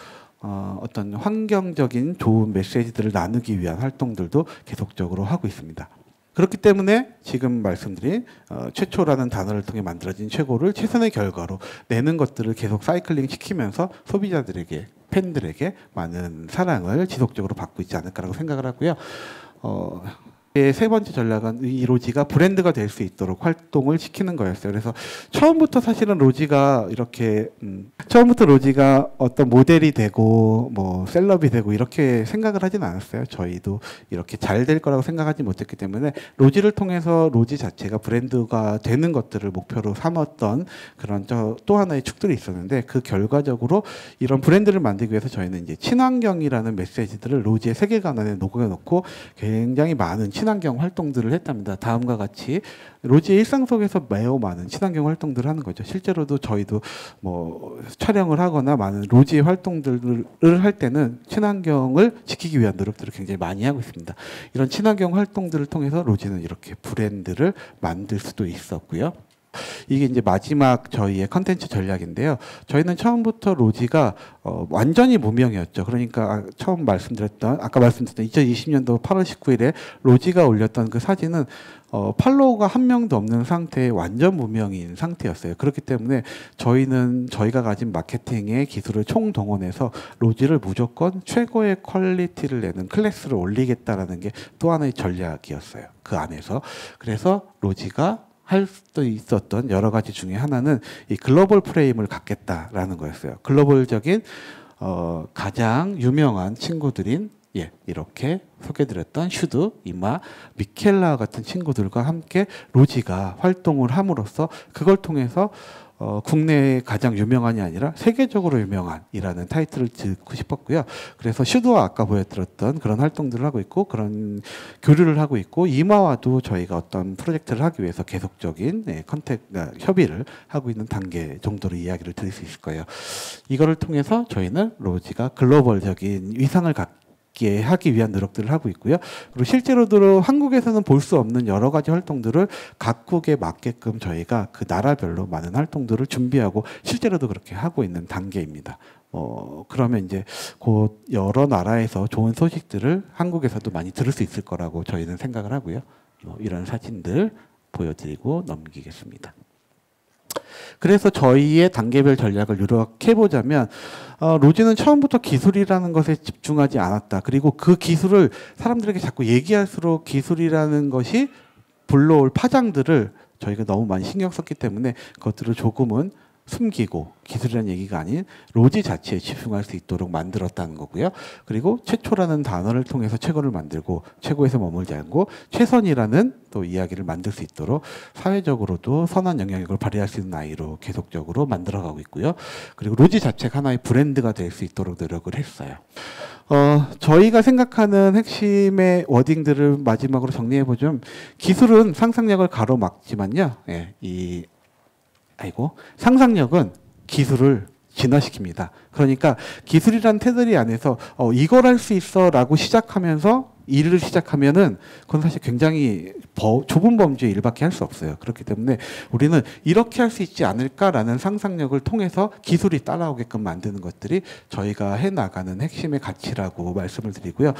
어떤 환경적인 좋은 메시지들을 나누기 위한 활동들도 계속적으로 하고 있습니다. 그렇기 때문에 지금 말씀드린 최초라는 단어를 통해 만들어진 최고를 최선의 결과로 내는 것들을 계속 사이클링 시키면서 소비자들에게, 팬들에게 많은 사랑을 지속적으로 받고 있지 않을까라고 생각을 하고요. 세 번째 전략은 이 로지가 브랜드가 될 수 있도록 활동을 시키는 거였어요. 그래서 처음부터 사실은 로지가 이렇게 처음부터 로지가 어떤 모델이 되고 뭐 셀럽이 되고 이렇게 생각을 하진 않았어요. 저희도 이렇게 잘 될 거라고 생각하지 못했기 때문에 로지를 통해서 로지 자체가 브랜드가 되는 것들을 목표로 삼았던 그런 또 하나의 축들이 있었는데, 그 결과적으로 이런 브랜드를 만들기 위해서 저희는 이제 친환경이라는 메시지들을 로지의 세계관 안에 녹여놓고 굉장히 많은 친환경 활동들을 했답니다. 다음과 같이 로지의 일상 속에서 매우 많은 친환경 활동들을 하는 거죠. 실제로도 저희도 뭐 촬영을 하거나 많은 로지의 활동들을 할 때는 친환경을 지키기 위한 노력들을 굉장히 많이 하고 있습니다. 이런 친환경 활동들을 통해서 로지는 이렇게 브랜드를 만들 수도 있었고요. 이게 이제 마지막 저희의 컨텐츠 전략인데요. 저희는 처음부터 로지가 완전히 무명이었죠. 그러니까 처음 말씀드렸던, 아까 말씀드렸던 2020년도 8월 19일에 로지가 올렸던 그 사진은 팔로워가 한 명도 없는 상태의 완전 무명인 상태였어요. 그렇기 때문에 저희는 저희가 가진 마케팅의 기술을 총동원해서 로지를 무조건 최고의 퀄리티를 내는 클래스를 올리겠다라는 게 또 하나의 전략이었어요. 그 안에서. 그래서 로지가 할 수도 있었던 여러 가지 중에 하나는 이 글로벌 프레임을 갖겠다라는 거였어요. 글로벌적인 가장 유명한 친구들인 이렇게 소개드렸던 슈드, 이마, 미켈라 같은 친구들과 함께 로지가 활동을 함으로써 그걸 통해서 국내에 가장 유명한이 아니라 세계적으로 유명한이라는 타이틀을 듣고 싶었고요. 그래서 슈드와 아까 보여드렸던 그런 활동들을 하고 있고, 그런 교류를 하고 있고, 이마와도 저희가 어떤 프로젝트를 하기 위해서 계속적인 협의를 하고 있는 단계 정도로 이야기를 드릴 수 있을 거예요. 이거를 통해서 저희는 로지가 글로벌적인 위상을 갖게 하기 위한 노력들을 하고 있고요. 그리고 실제로도 한국에서는 볼 수 없는 여러 가지 활동들을 각국에 맞게끔 저희가 그 나라별로 많은 활동들을 준비하고 실제로도 그렇게 하고 있는 단계입니다. 그러면 이제 곧 여러 나라에서 좋은 소식들을 한국에서도 많이 들을 수 있을 거라고 저희는 생각을 하고요. 이런 사진들 보여드리고 넘기겠습니다. 그래서 저희의 단계별 전략을 요약해보자면 로지는 처음부터 기술이라는 것에 집중하지 않았다. 그리고 그 기술을 사람들에게 자꾸 얘기할수록 기술이라는 것이 불러올 파장들을 저희가 너무 많이 신경 썼기 때문에 그것들을 조금은 숨기고 기술이라는 얘기가 아닌 로지 자체에 집중할 수 있도록 만들었다는 거고요. 그리고 최초라는 단어를 통해서 최고를 만들고 최고에서 머물지 않고 최선이라는 또 이야기를 만들 수 있도록 사회적으로도 선한 영향력을 발휘할 수 있는 아이로 계속적으로 만들어가고 있고요. 그리고 로지 자체가 하나의 브랜드가 될 수 있도록 노력을 했어요. 저희가 생각하는 핵심의 워딩들을 마지막으로 정리해보자면, 기술은 상상력을 가로막지만요. 상상력은 기술을 진화시킵니다. 그러니까 기술이란 테두리 안에서 이걸 할 수 있어 라고 시작하면서 일을 시작하면은 그건 사실 굉장히 좁은 범주의 일밖에 할 수 없어요. 그렇기 때문에 우리는 이렇게 할 수 있지 않을까라는 상상력을 통해서 기술이 따라오게끔 만드는 것들이 저희가 해나가는 핵심의 가치라고 말씀을 드리고요.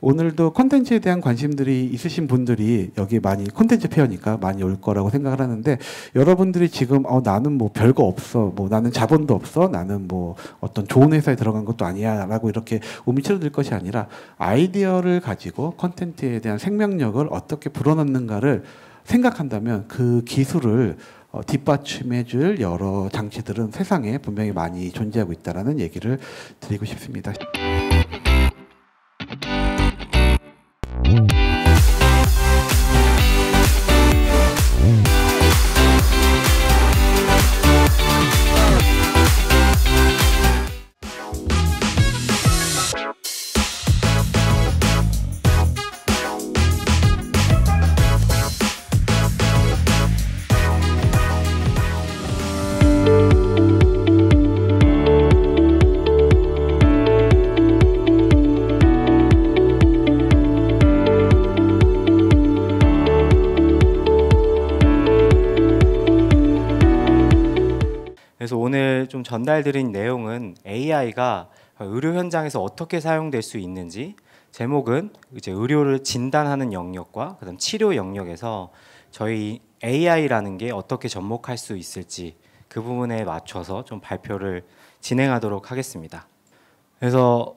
오늘도 콘텐츠에 대한 관심들이 있으신 분들이 여기 많이 콘텐츠 페어니까 많이 올 거라고 생각을 하는데, 여러분들이 지금 나는 뭐 별거 없어, 뭐 나는 자본도 없어, 나는 뭐 어떤 좋은 회사에 들어간 것도 아니야 라고 이렇게 움츠러들 것이 아니라 아이디어를 가지고 콘텐츠에 대한 생명력을 어떻게 불어넣는가를 생각한다면 그 기술을 뒷받침해줄 여러 장치들은 세상에 분명히 많이 존재하고 있다는 얘기를 드리고 싶습니다. 전달드린 내용은 AI가 의료 현장에서 어떻게 사용될 수 있는지, 제목은 이제 의료를 진단하는 영역과 그다음 치료 영역에서 저희 AI라는 게 어떻게 접목할 수 있을지 그 부분에 맞춰서 좀 발표를 진행하도록 하겠습니다. 그래서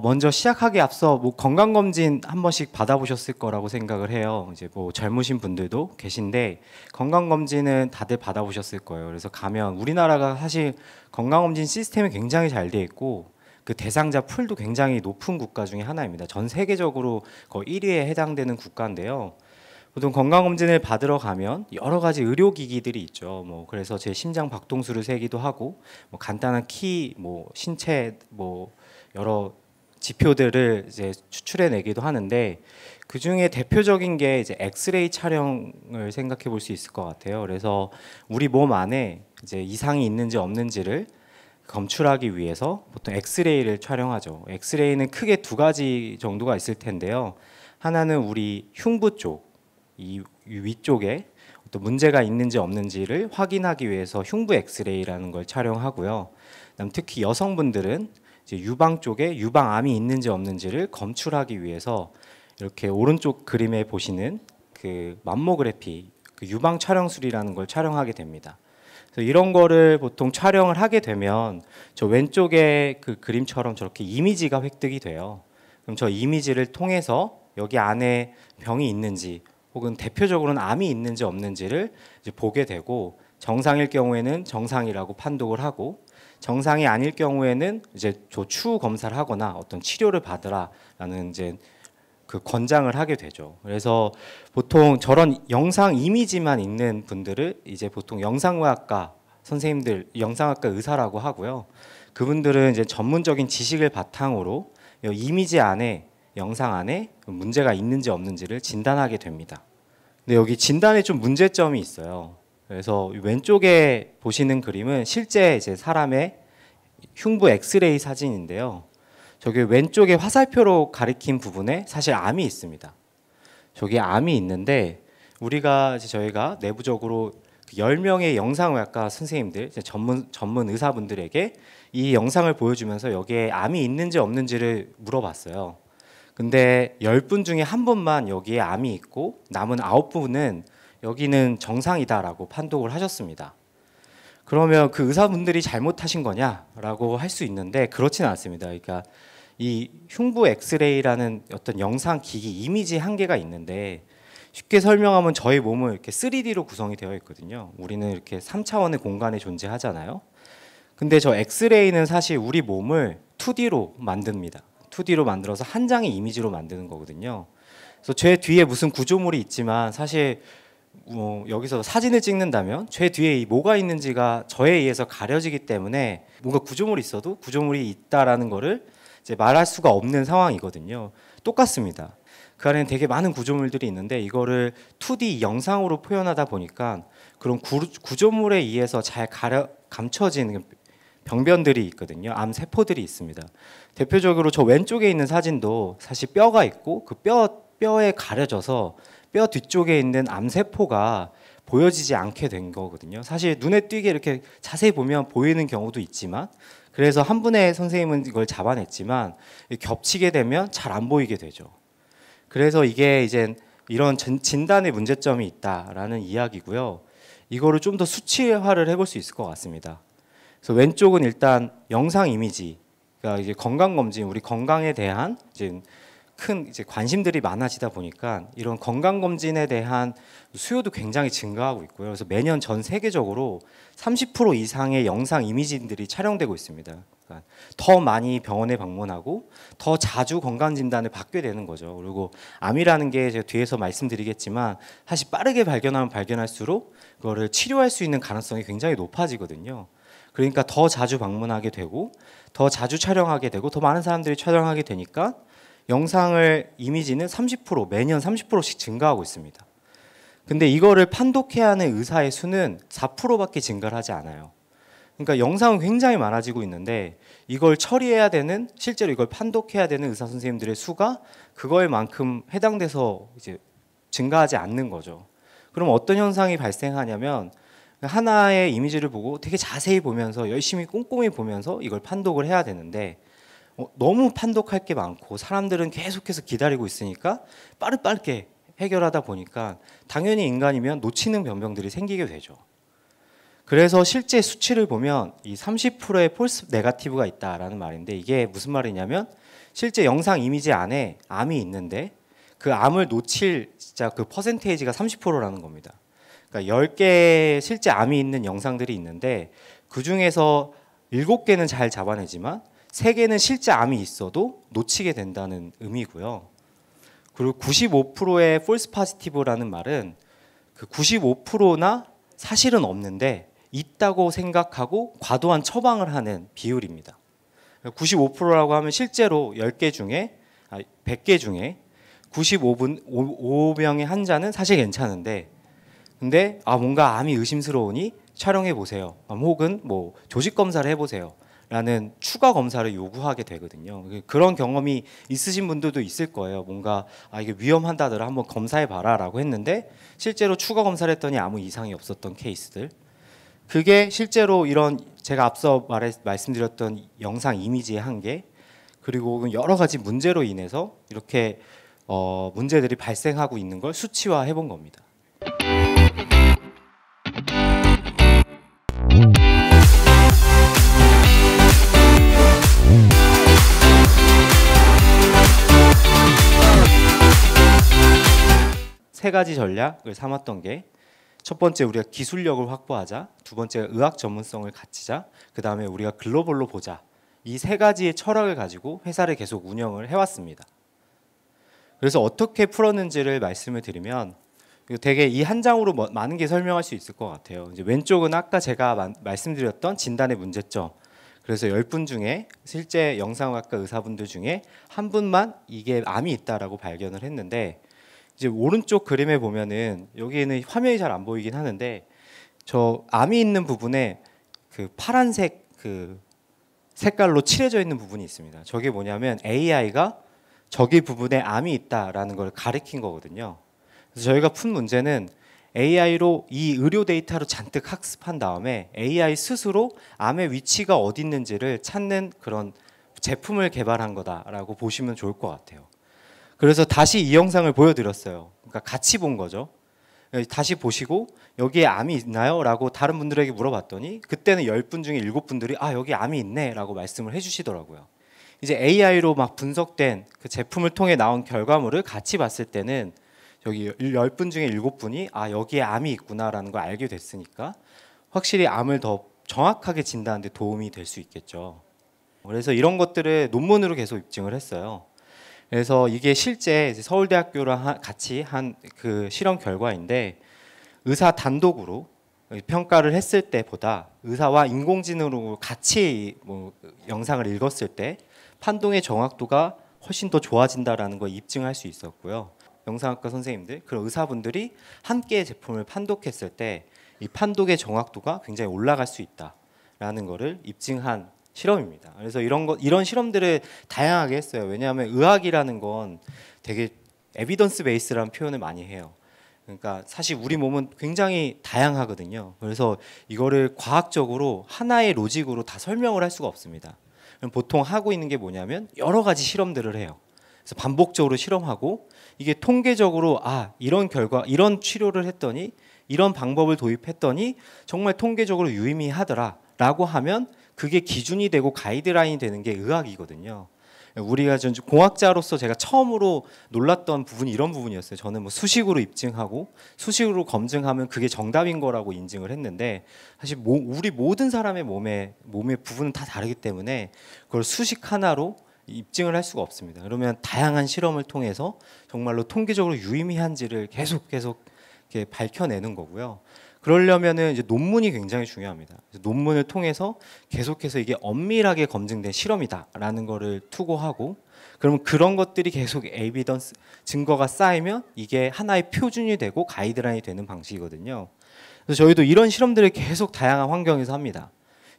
먼저 시작하기 앞서 뭐 건강검진 한 번씩 받아보셨을 거라고 생각을 해요. 이제 뭐 젊으신 분들도 계신데 건강검진은 다들 받아보셨을 거예요. 그래서 가면 우리나라가 사실 건강검진 시스템이 굉장히 잘 돼 있고 그 대상자 풀도 굉장히 높은 국가 중에 하나입니다. 전 세계적으로 거의 1위에 해당되는 국가인데요. 보통 건강검진을 받으러 가면 여러 가지 의료기기들이 있죠. 뭐 그래서 제 심장 박동수를 세기도 하고, 뭐 간단한 키, 뭐 신체, 뭐 여러 지표들을 이제 추출해내기도 하는데 그 중에 대표적인 게 이제 엑스레이 촬영을 생각해 볼 수 있을 것 같아요. 그래서 우리 몸 안에 이제 이상이 있는지 없는지를 검출하기 위해서 보통 엑스레이를 촬영하죠. 엑스레이는 크게 두 가지 정도가 있을 텐데요. 하나는 우리 흉부 쪽, 이 위쪽에 어떤 문제가 있는지 없는지를 확인하기 위해서 흉부 엑스레이라는 걸 촬영하고요. 그다음 특히 여성분들은 이제 유방 쪽에 유방암이 있는지 없는지를 검출하기 위해서 이렇게 오른쪽 그림에 보시는 그 맘모그래피, 그 유방 촬영술이라는 걸 촬영하게 됩니다. 그래서 이런 거를 보통 촬영을 하게 되면 저 왼쪽에 그 그림처럼 저렇게 이미지가 획득이 돼요. 그럼 저 이미지를 통해서 여기 안에 병이 있는지 혹은 대표적으로는 암이 있는지 없는지를 이제 보게 되고, 정상일 경우에는 정상이라고 판독을 하고 정상이 아닐 경우에는 이제 추후 검사를 하거나 어떤 치료를 받으라라는 이제 그 권장을 하게 되죠. 그래서 보통 저런 영상 이미지만 있는 분들을 이제 보통 영상의학과 선생님들, 영상학과 의사라고 하고요. 그분들은 이제 전문적인 지식을 바탕으로 이 이미지 안에, 영상 안에 문제가 있는지 없는지를 진단하게 됩니다. 근데 여기 진단에 좀 문제점이 있어요. 그래서 왼쪽에 보시는 그림은 실제 이제 사람의 흉부 엑스레이 사진인데요. 저기 왼쪽에 화살표로 가리킨 부분에 사실 암이 있습니다. 저기 암이 있는데 우리가 이제 저희가 내부적으로 10명의 영상의학과 선생님들, 이제 전문 의사분들에게 이 영상을 보여주면서 여기에 암이 있는지 없는지를 물어봤어요. 근데 10분 중에 한 분만 여기에 암이 있고 남은 9분은 여기는 정상이다라고 판독을 하셨습니다. 그러면 그 의사분들이 잘못하신 거냐라고 할 수 있는데 그렇지는 않습니다. 그러니까 이 흉부 엑스레이라는 어떤 영상 기기 이미지 한계가 있는데, 쉽게 설명하면 저희 몸은 이렇게 3D로 구성이 되어 있거든요. 우리는 이렇게 3차원의 공간에 존재하잖아요. 근데 저 엑스레이는 사실 우리 몸을 2D로 만듭니다. 2D로 만들어서 한 장의 이미지로 만드는 거거든요. 그래서 제 뒤에 무슨 구조물이 있지만 사실 여기서 사진을 찍는다면 제 뒤에 이 뭐가 있는지가 저에 의해서 가려지기 때문에 뭔가 구조물이 있어도 구조물이 있다라는 거를 이제 말할 수가 없는 상황이거든요. 똑같습니다. 그 안에는 되게 많은 구조물들이 있는데 이거를 2D 영상으로 표현하다 보니까 그런 구조물에 의해서 잘 감춰진 병변들이 있거든요. 암 세포들이 있습니다. 대표적으로 저 왼쪽에 있는 사진도 사실 뼈가 있고 그 뼈에 가려져서 뼈 뒤쪽에 있는 암 세포가 보여지지 않게 된 거거든요. 사실 눈에 띄게 이렇게 자세히 보면 보이는 경우도 있지만, 그래서 한 분의 선생님은 이걸 잡아냈지만 겹치게 되면 잘 안 보이게 되죠. 그래서 이게 이제 이런 진단의 문제점이 있다라는 이야기고요. 이거를 좀 더 수치화를 해볼 수 있을 것 같습니다. 그래서 왼쪽은 일단 영상 이미지, 그러니까 이제 건강 검진, 우리 건강에 대한 이제 큰 이제 관심들이 많아지다 보니까 이런 건강 검진에 대한 수요도 굉장히 증가하고 있고요. 그래서 매년 전 세계적으로 30% 이상의 영상 이미지들이 촬영되고 있습니다. 그러니까 더 많이 병원에 방문하고 더 자주 건강 진단을 받게 되는 거죠. 그리고 암이라는 게 제가 뒤에서 말씀드리겠지만 사실 빠르게 발견하면 발견할수록 그거를 치료할 수 있는 가능성이 굉장히 높아지거든요. 그러니까 더 자주 방문하게 되고 더 자주 촬영하게 되고 더 많은 사람들이 촬영하게 되니까 영상을 이미지는 30% 매년 30%씩 증가하고 있습니다. 근데 이거를 판독해야 하는 의사의 수는 4%밖에 증가를 하지 않아요. 그러니까 영상은 굉장히 많아지고 있는데 이걸 처리해야 되는, 실제로 이걸 판독해야 되는 의사 선생님들의 수가 그거에 만큼 해당돼서 이제 증가하지 않는 거죠. 그럼 어떤 현상이 발생하냐면 하나의 이미지를 보고 되게 자세히 보면서 열심히 꼼꼼히 보면서 이걸 판독을 해야 되는데 너무 판독할 게 많고 사람들은 계속해서 기다리고 있으니까 빠르게 해결하다 보니까 당연히 인간이면 놓치는 변명들이 생기게 되죠. 그래서 실제 수치를 보면 이 30%의 폴스 네거티브가 있다라는 말인데 이게 무슨 말이냐면 실제 영상 이미지 안에 암이 있는데 그 암을 놓칠 진짜 그 퍼센테이지가 30%라는 겁니다. 그러니까 10개 실제 암이 있는 영상들이 있는데 그 중에서 7개는 잘 잡아내지만 3개는 실제 암이 있어도 놓치게 된다는 의미고요. 그리고 95%의 폴스 포지티브라는 말은 그 95%나 사실은 없는데 있다고 생각하고 과도한 처방을 하는 비율입니다. 95%라고 하면 실제로 10개 중에 100개 중에 95명의 환자는 사실 괜찮은데 근데 뭔가 암이 의심스러우니 촬영해 보세요. 혹은 뭐 조직 검사를 해 보세요. 라는 추가 검사를 요구하게 되거든요. 그런 경험이 있으신 분들도 있을 거예요. 뭔가 이게 위험하다더라 한번 검사해 봐라라고 했는데 실제로 추가 검사를 했더니 아무 이상이 없었던 케이스들. 그게 실제로 이런 제가 앞서 말씀드렸던 영상 이미지의 한계 그리고 여러 가지 문제로 인해서 이렇게 문제들이 발생하고 있는 걸 수치화해 본 겁니다. 세 가지 전략을 삼았던 게 첫 번째 우리가 기술력을 확보하자, 두 번째 의학 전문성을 갖추자, 그 다음에 우리가 글로벌로 보자. 이 세 가지의 철학을 가지고 회사를 계속 운영을 해왔습니다. 그래서 어떻게 풀었는지를 말씀을 드리면 되게 이 한 장으로 많은 게 설명할 수 있을 것 같아요. 이제 왼쪽은 아까 제가 말씀드렸던 진단의 문제점. 그래서 10분 중에 실제 영상학과 의사분들 중에 한 분만 이게 암이 있다라고 발견을 했는데 이제 오른쪽 그림에 보면은 여기에는 화면이 잘 안 보이긴 하는데 저 암이 있는 부분에 그 파란색 그 색깔로 칠해져 있는 부분이 있습니다. 저게 뭐냐면 AI가 저기 부분에 암이 있다라는 걸 가리킨 거거든요. 그래서 저희가 푼 문제는 AI로 이 의료 데이터로 잔뜩 학습한 다음에 AI 스스로 암의 위치가 어디 있는지를 찾는 그런 제품을 개발한 거다라고 보시면 좋을 것 같아요. 그래서 다시 이 영상을 보여드렸어요. 그러니까 같이 본 거죠. 다시 보시고 여기에 암이 있나요? 라고 다른 분들에게 물어봤더니 그때는 10분 중에 7분들이 여기 암이 있네 라고 말씀을 해주시더라고요. 이제 AI로 막 분석된 그 제품을 통해 나온 결과물을 같이 봤을 때는 여기 10분 중에 7분이 여기에 암이 있구나라는 걸 알게 됐으니까 확실히 암을 더 정확하게 진단하는 데 도움이 될 수 있겠죠. 그래서 이런 것들을 논문으로 계속 입증을 했어요. 그래서 이게 실제 서울대학교랑 같이 한 그 실험 결과인데 의사 단독으로 평가를 했을 때보다 의사와 인공지능으로 같이 영상을 읽었을 때 판독의 정확도가 훨씬 더 좋아진다라는 걸 입증할 수 있었고요. 영상학과 선생님들, 그런 의사분들이 함께 제품을 판독했을 때 이 판독의 정확도가 굉장히 올라갈 수 있다라는 것을 입증한 실험입니다. 그래서 이런 실험들을 다양하게 했어요. 왜냐하면 의학이라는 건 되게 에비던스 베이스라는 표현을 많이 해요. 그러니까 사실 우리 몸은 굉장히 다양하거든요. 그래서 이거를 과학적으로 하나의 로직으로 다 설명을 할 수가 없습니다. 보통 하고 있는 게 뭐냐면 여러 가지 실험들을 해요. 그래서 반복적으로 실험하고 이게 통계적으로 이런 결과, 이런 치료를 했더니 이런 방법을 도입했더니 정말 통계적으로 유의미하더라라고 하면 그게 기준이 되고 가이드라인이 되는 게 의학이거든요. 우리가 전 공학자로서 제가 처음으로 놀랐던 부분이 이런 부분이었어요. 저는 수식으로 입증하고 수식으로 검증하면 그게 정답인 거라고 인증을 했는데 사실 우리 모든 사람의 몸의 부분은 다 다르기 때문에 그걸 수식 하나로 입증을 할 수가 없습니다. 그러면 다양한 실험을 통해서 정말로 통계적으로 유의미한지를 계속 이렇게 밝혀내는 거고요. 그러려면은 이제 논문이 굉장히 중요합니다. 논문을 통해서 계속해서 이게 엄밀하게 검증된 실험이다라는 거를 투고하고 그러면 그런 것들이 계속 에비던스 증거가 쌓이면 이게 하나의 표준이 되고 가이드라인이 되는 방식이거든요. 그래서 저희도 이런 실험들을 계속 다양한 환경에서 합니다.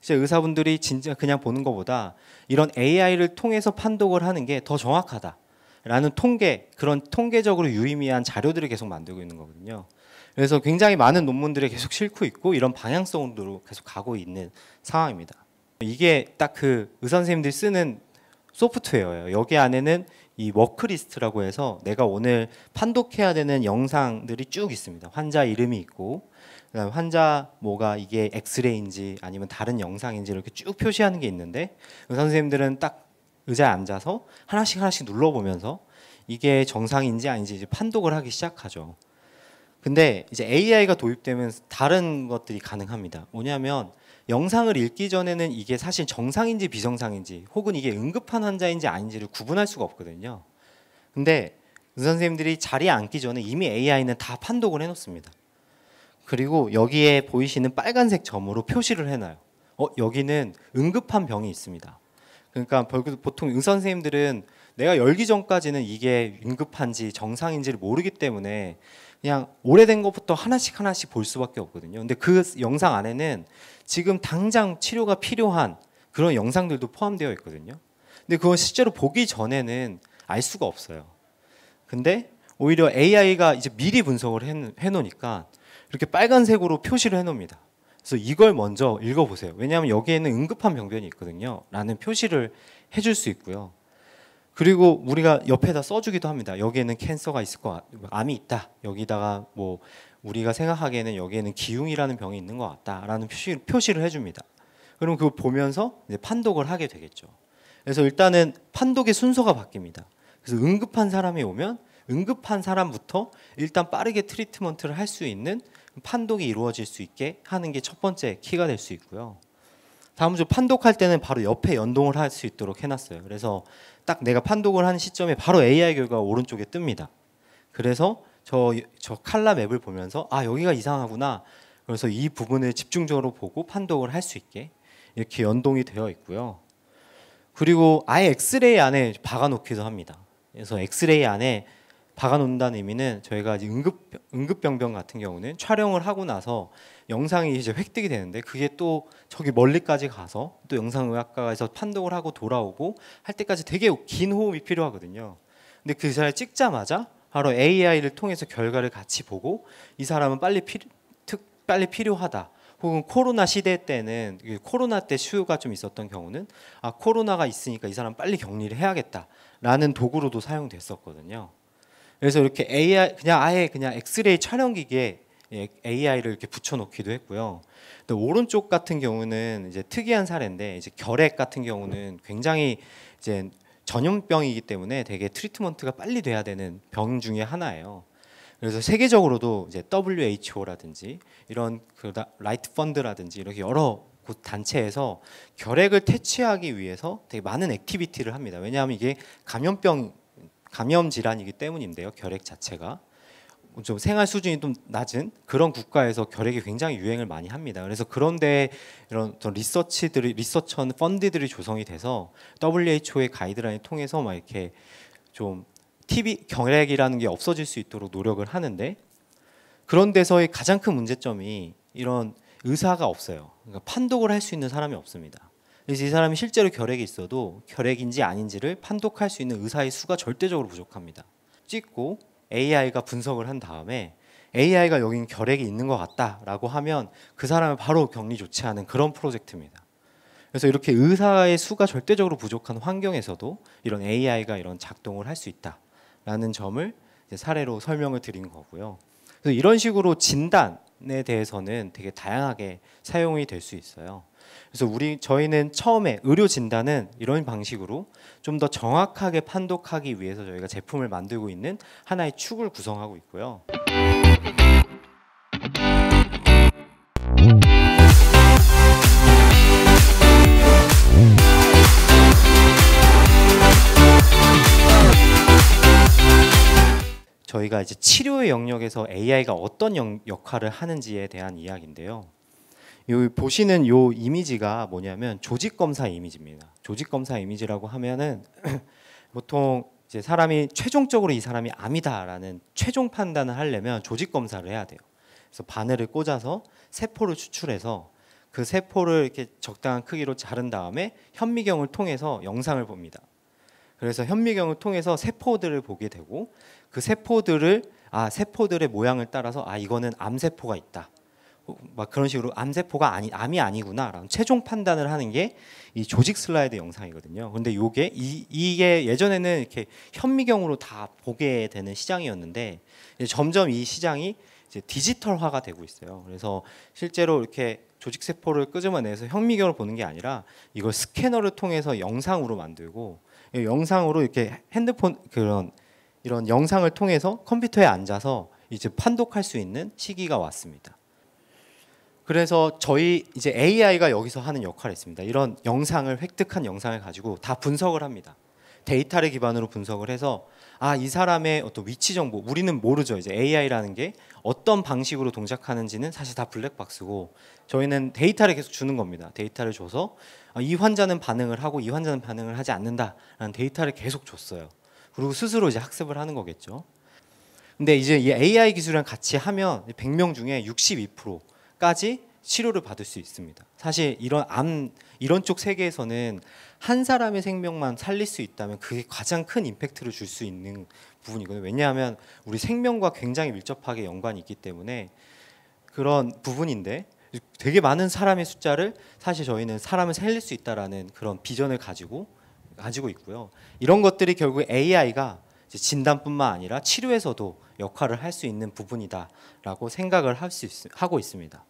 이제 의사분들이 진짜 그냥 보는 것보다 이런 AI를 통해서 판독을 하는 게 더 정확하다라는 그런 통계적으로 유의미한 자료들을 계속 만들고 있는 거거든요. 그래서 굉장히 많은 논문들이 계속 싣고 있고 이런 방향성으로 계속 가고 있는 상황입니다. 이게 딱 그 의사 선생님들이 쓰는 소프트웨어예요. 여기 안에는 이 워크리스트라고 해서 내가 오늘 판독해야 되는 영상들이 쭉 있습니다. 환자 이름이 있고 그다음에 환자 뭐가 이게 엑스레이인지 아니면 다른 영상인지 이렇게 쭉 표시하는 게 있는데 의사 선생님들은 딱 의자에 앉아서 하나씩 하나씩 눌러보면서 이게 정상인지 아닌지 이제 판독을 하기 시작하죠. 근데 이제 AI가 도입되면 다른 것들이 가능합니다. 뭐냐면 영상을 읽기 전에는 이게 사실 정상인지 비정상인지 혹은 이게 응급한 환자인지 아닌지를 구분할 수가 없거든요. 근데 의사 선생님들이 자리에 앉기 전에 이미 AI는 다 판독을 해놓습니다. 그리고 여기에 보이시는 빨간색 점으로 표시를 해놔요. 여기는 응급한 병이 있습니다. 그러니까 보통 의사 선생님들은 내가 열기 전까지는 이게 응급한지 정상인지를 모르기 때문에 그냥 오래된 것부터 하나씩 하나씩 볼 수밖에 없거든요. 근데 그 영상 안에는 지금 당장 치료가 필요한 그런 영상들도 포함되어 있거든요. 근데 그건 실제로 보기 전에는 알 수가 없어요. 근데 오히려 AI가 이제 미리 분석을 해놓으니까 이렇게 빨간색으로 표시를 해놓습니다. 그래서 이걸 먼저 읽어보세요. 왜냐하면 여기에는 응급한 병변이 있거든요. 라는 표시를 해줄 수 있고요. 그리고 우리가 옆에다 써주기도 합니다. 여기에는 캔서가 있을 것 암이 있다. 여기다가 뭐 우리가 생각하기에는 여기에는 기흉이라는 병이 있는 것 같다라는 표시를 해줍니다. 그럼 그걸 보면서 이제 판독을 하게 되겠죠. 그래서 일단은 판독의 순서가 바뀝니다. 그래서 응급한 사람이 오면 응급한 사람부터 일단 빠르게 트리트먼트를 할 수 있는 판독이 이루어질 수 있게 하는 게 첫 번째 키가 될 수 있고요. 다음 주 판독할 때는 바로 옆에 연동을 할 수 있도록 해놨어요. 그래서 딱 내가 판독을 하는 시점에 바로 AI 결과가 오른쪽에 뜹니다. 그래서 저 칼라 맵을 보면서 여기가 이상하구나. 그래서 이 부분을 집중적으로 보고 판독을 할 수 있게 이렇게 연동이 되어 있고요. 그리고 아예 엑스레이 안에 박아놓기도 합니다. 그래서 엑스레이 안에 박아놓는다는 의미는 저희가 이제 응급병변 같은 경우는 촬영을 하고 나서 영상이 이제 획득이 되는데 그게 또 저기 멀리까지 가서 또 영상의학과에서 판독을 하고 돌아오고 할 때까지 되게 긴 호흡이 필요하거든요. 근데 그 자리에 찍자마자 바로 AI를 통해서 결과를 같이 보고 이 사람은 빨리 필요하다. 혹은 코로나 시대 때는 코로나 때 수요가 좀 있었던 경우는 코로나가 있으니까 이 사람 빨리 격리를 해야겠다라는 도구로도 사용됐었거든요. 그래서 이렇게 AI 아예 그냥 엑스레이 촬영기기에 AI를 이렇게 붙여놓기도 했고요. 또 오른쪽 같은 경우는 이제 특이한 사례인데 이제 결핵 같은 경우는 굉장히 이제 전염병이기 때문에 되게 트리트먼트가 빨리 돼야 되는 병 중에 하나예요. 그래서 세계적으로도 이제 WHO라든지 이런 라이트 펀드라든지 이렇게 여러 곳 단체에서 결핵을 퇴치하기 위해서 되게 많은 액티비티를 합니다. 왜냐하면 이게 감염 질환이기 때문인데요. 결핵 자체가 좀 생활 수준이 좀 낮은 그런 국가에서 결핵이 굉장히 유행을 많이 합니다. 그래서 그런데 이런 리서처 펀드들이 조성이 돼서 WHO의 가이드라인을 통해서 막 이렇게 좀 결핵이라는 게 없어질 수 있도록 노력을 하는데 그런 데서의 가장 큰 문제점이 이런 의사가 없어요. 그러니까 판독을 할 수 있는 사람이 없습니다. 그래서 이 사람이 실제로 결핵이 있어도 결핵인지 아닌지를 판독할 수 있는 의사의 수가 절대적으로 부족합니다. 찍고 AI가 분석을 한 다음에 AI가 여긴 결핵이 있는 것 같다라고 하면 그 사람을 바로 격리 조치하는 그런 프로젝트입니다. 그래서 이렇게 의사의 수가 절대적으로 부족한 환경에서도 이런 AI가 이런 작동을 할 수 있다라는 점을 이제 사례로 설명을 드린 거고요. 그래서 이런 식으로 진단에 대해서는 되게 다양하게 사용이 될 수 있어요. 그래서 저희는 처음에 의료 진단은 이런 방식으로 좀 더 정확하게 판독하기 위해서 저희가 제품을 만들고 있는 하나의 축을 구성하고 있고요. 저희가 이제 치료의 영역에서 AI가 어떤 역할을 하는지에 대한 이야기인데요. 여기 보시는 요 이미지가 뭐냐면 조직 검사 이미지입니다. 조직 검사 이미지라고 하면은 보통 이제 사람이 최종적으로 이 사람이 암이다라는 최종 판단을 하려면 조직 검사를 해야 돼요. 그래서 바늘을 꽂아서 세포를 추출해서 그 세포를 이렇게 적당한 크기로 자른 다음에 현미경을 통해서 영상을 봅니다. 그래서 현미경을 통해서 세포들을 보게 되고 그 세포들의 모양을 따라서 이거는 암세포가 있다. 막 그런 식으로 암세포가 암이 아니구나라는 최종 판단을 하는 게 이 조직 슬라이드 영상이거든요. 근데 이게 예전에는 이렇게 현미경으로 다 보게 되는 시장이었는데 이제 점점 이 시장이 이제 디지털화가 되고 있어요. 그래서 실제로 이렇게 조직 세포를 끄집어내서 현미경을 보는 게 아니라 이걸 스캐너를 통해서 영상으로 만들고 이 영상으로 이렇게 핸드폰 이런 영상을 통해서 컴퓨터에 앉아서 이제 판독할 수 있는 시기가 왔습니다. 그래서 저희 이제 AI가 여기서 하는 역할이 있습니다. 이런 영상을 획득한 영상을 가지고 다 분석을 합니다. 데이터를 기반으로 분석을 해서 이 사람의 어떤 위치 정보 우리는 모르죠. 이제 AI라는 게 어떤 방식으로 동작하는지는 사실 다 블랙박스고 저희는 데이터를 계속 주는 겁니다. 데이터를 줘서 이 환자는 반응을 하고 이 환자는 반응을 하지 않는다라는 데이터를 계속 줬어요. 그리고 스스로 이제 학습을 하는 거겠죠. 근데 이제 이 AI 기술이랑 같이 하면 100명 중에 62%까지 치료를 받을 수 있습니다. 사실 이런 쪽 세계에서는 한 사람의 생명만 살릴 수 있다면 그게 가장 큰 임팩트를 줄 수 있는 부분이거든요. 왜냐하면 우리 생명과 굉장히 밀접하게 연관이 있기 때문에 그런 부분인데 되게 많은 사람의 숫자를 사실 저희는 사람을 살릴 수 있다라는 그런 비전을 가지고 있고요. 이런 것들이 결국 AI가 진단뿐만 아니라 치료에서도 역할을 할 수 있는 부분이다라고 생각을 하고 있습니다.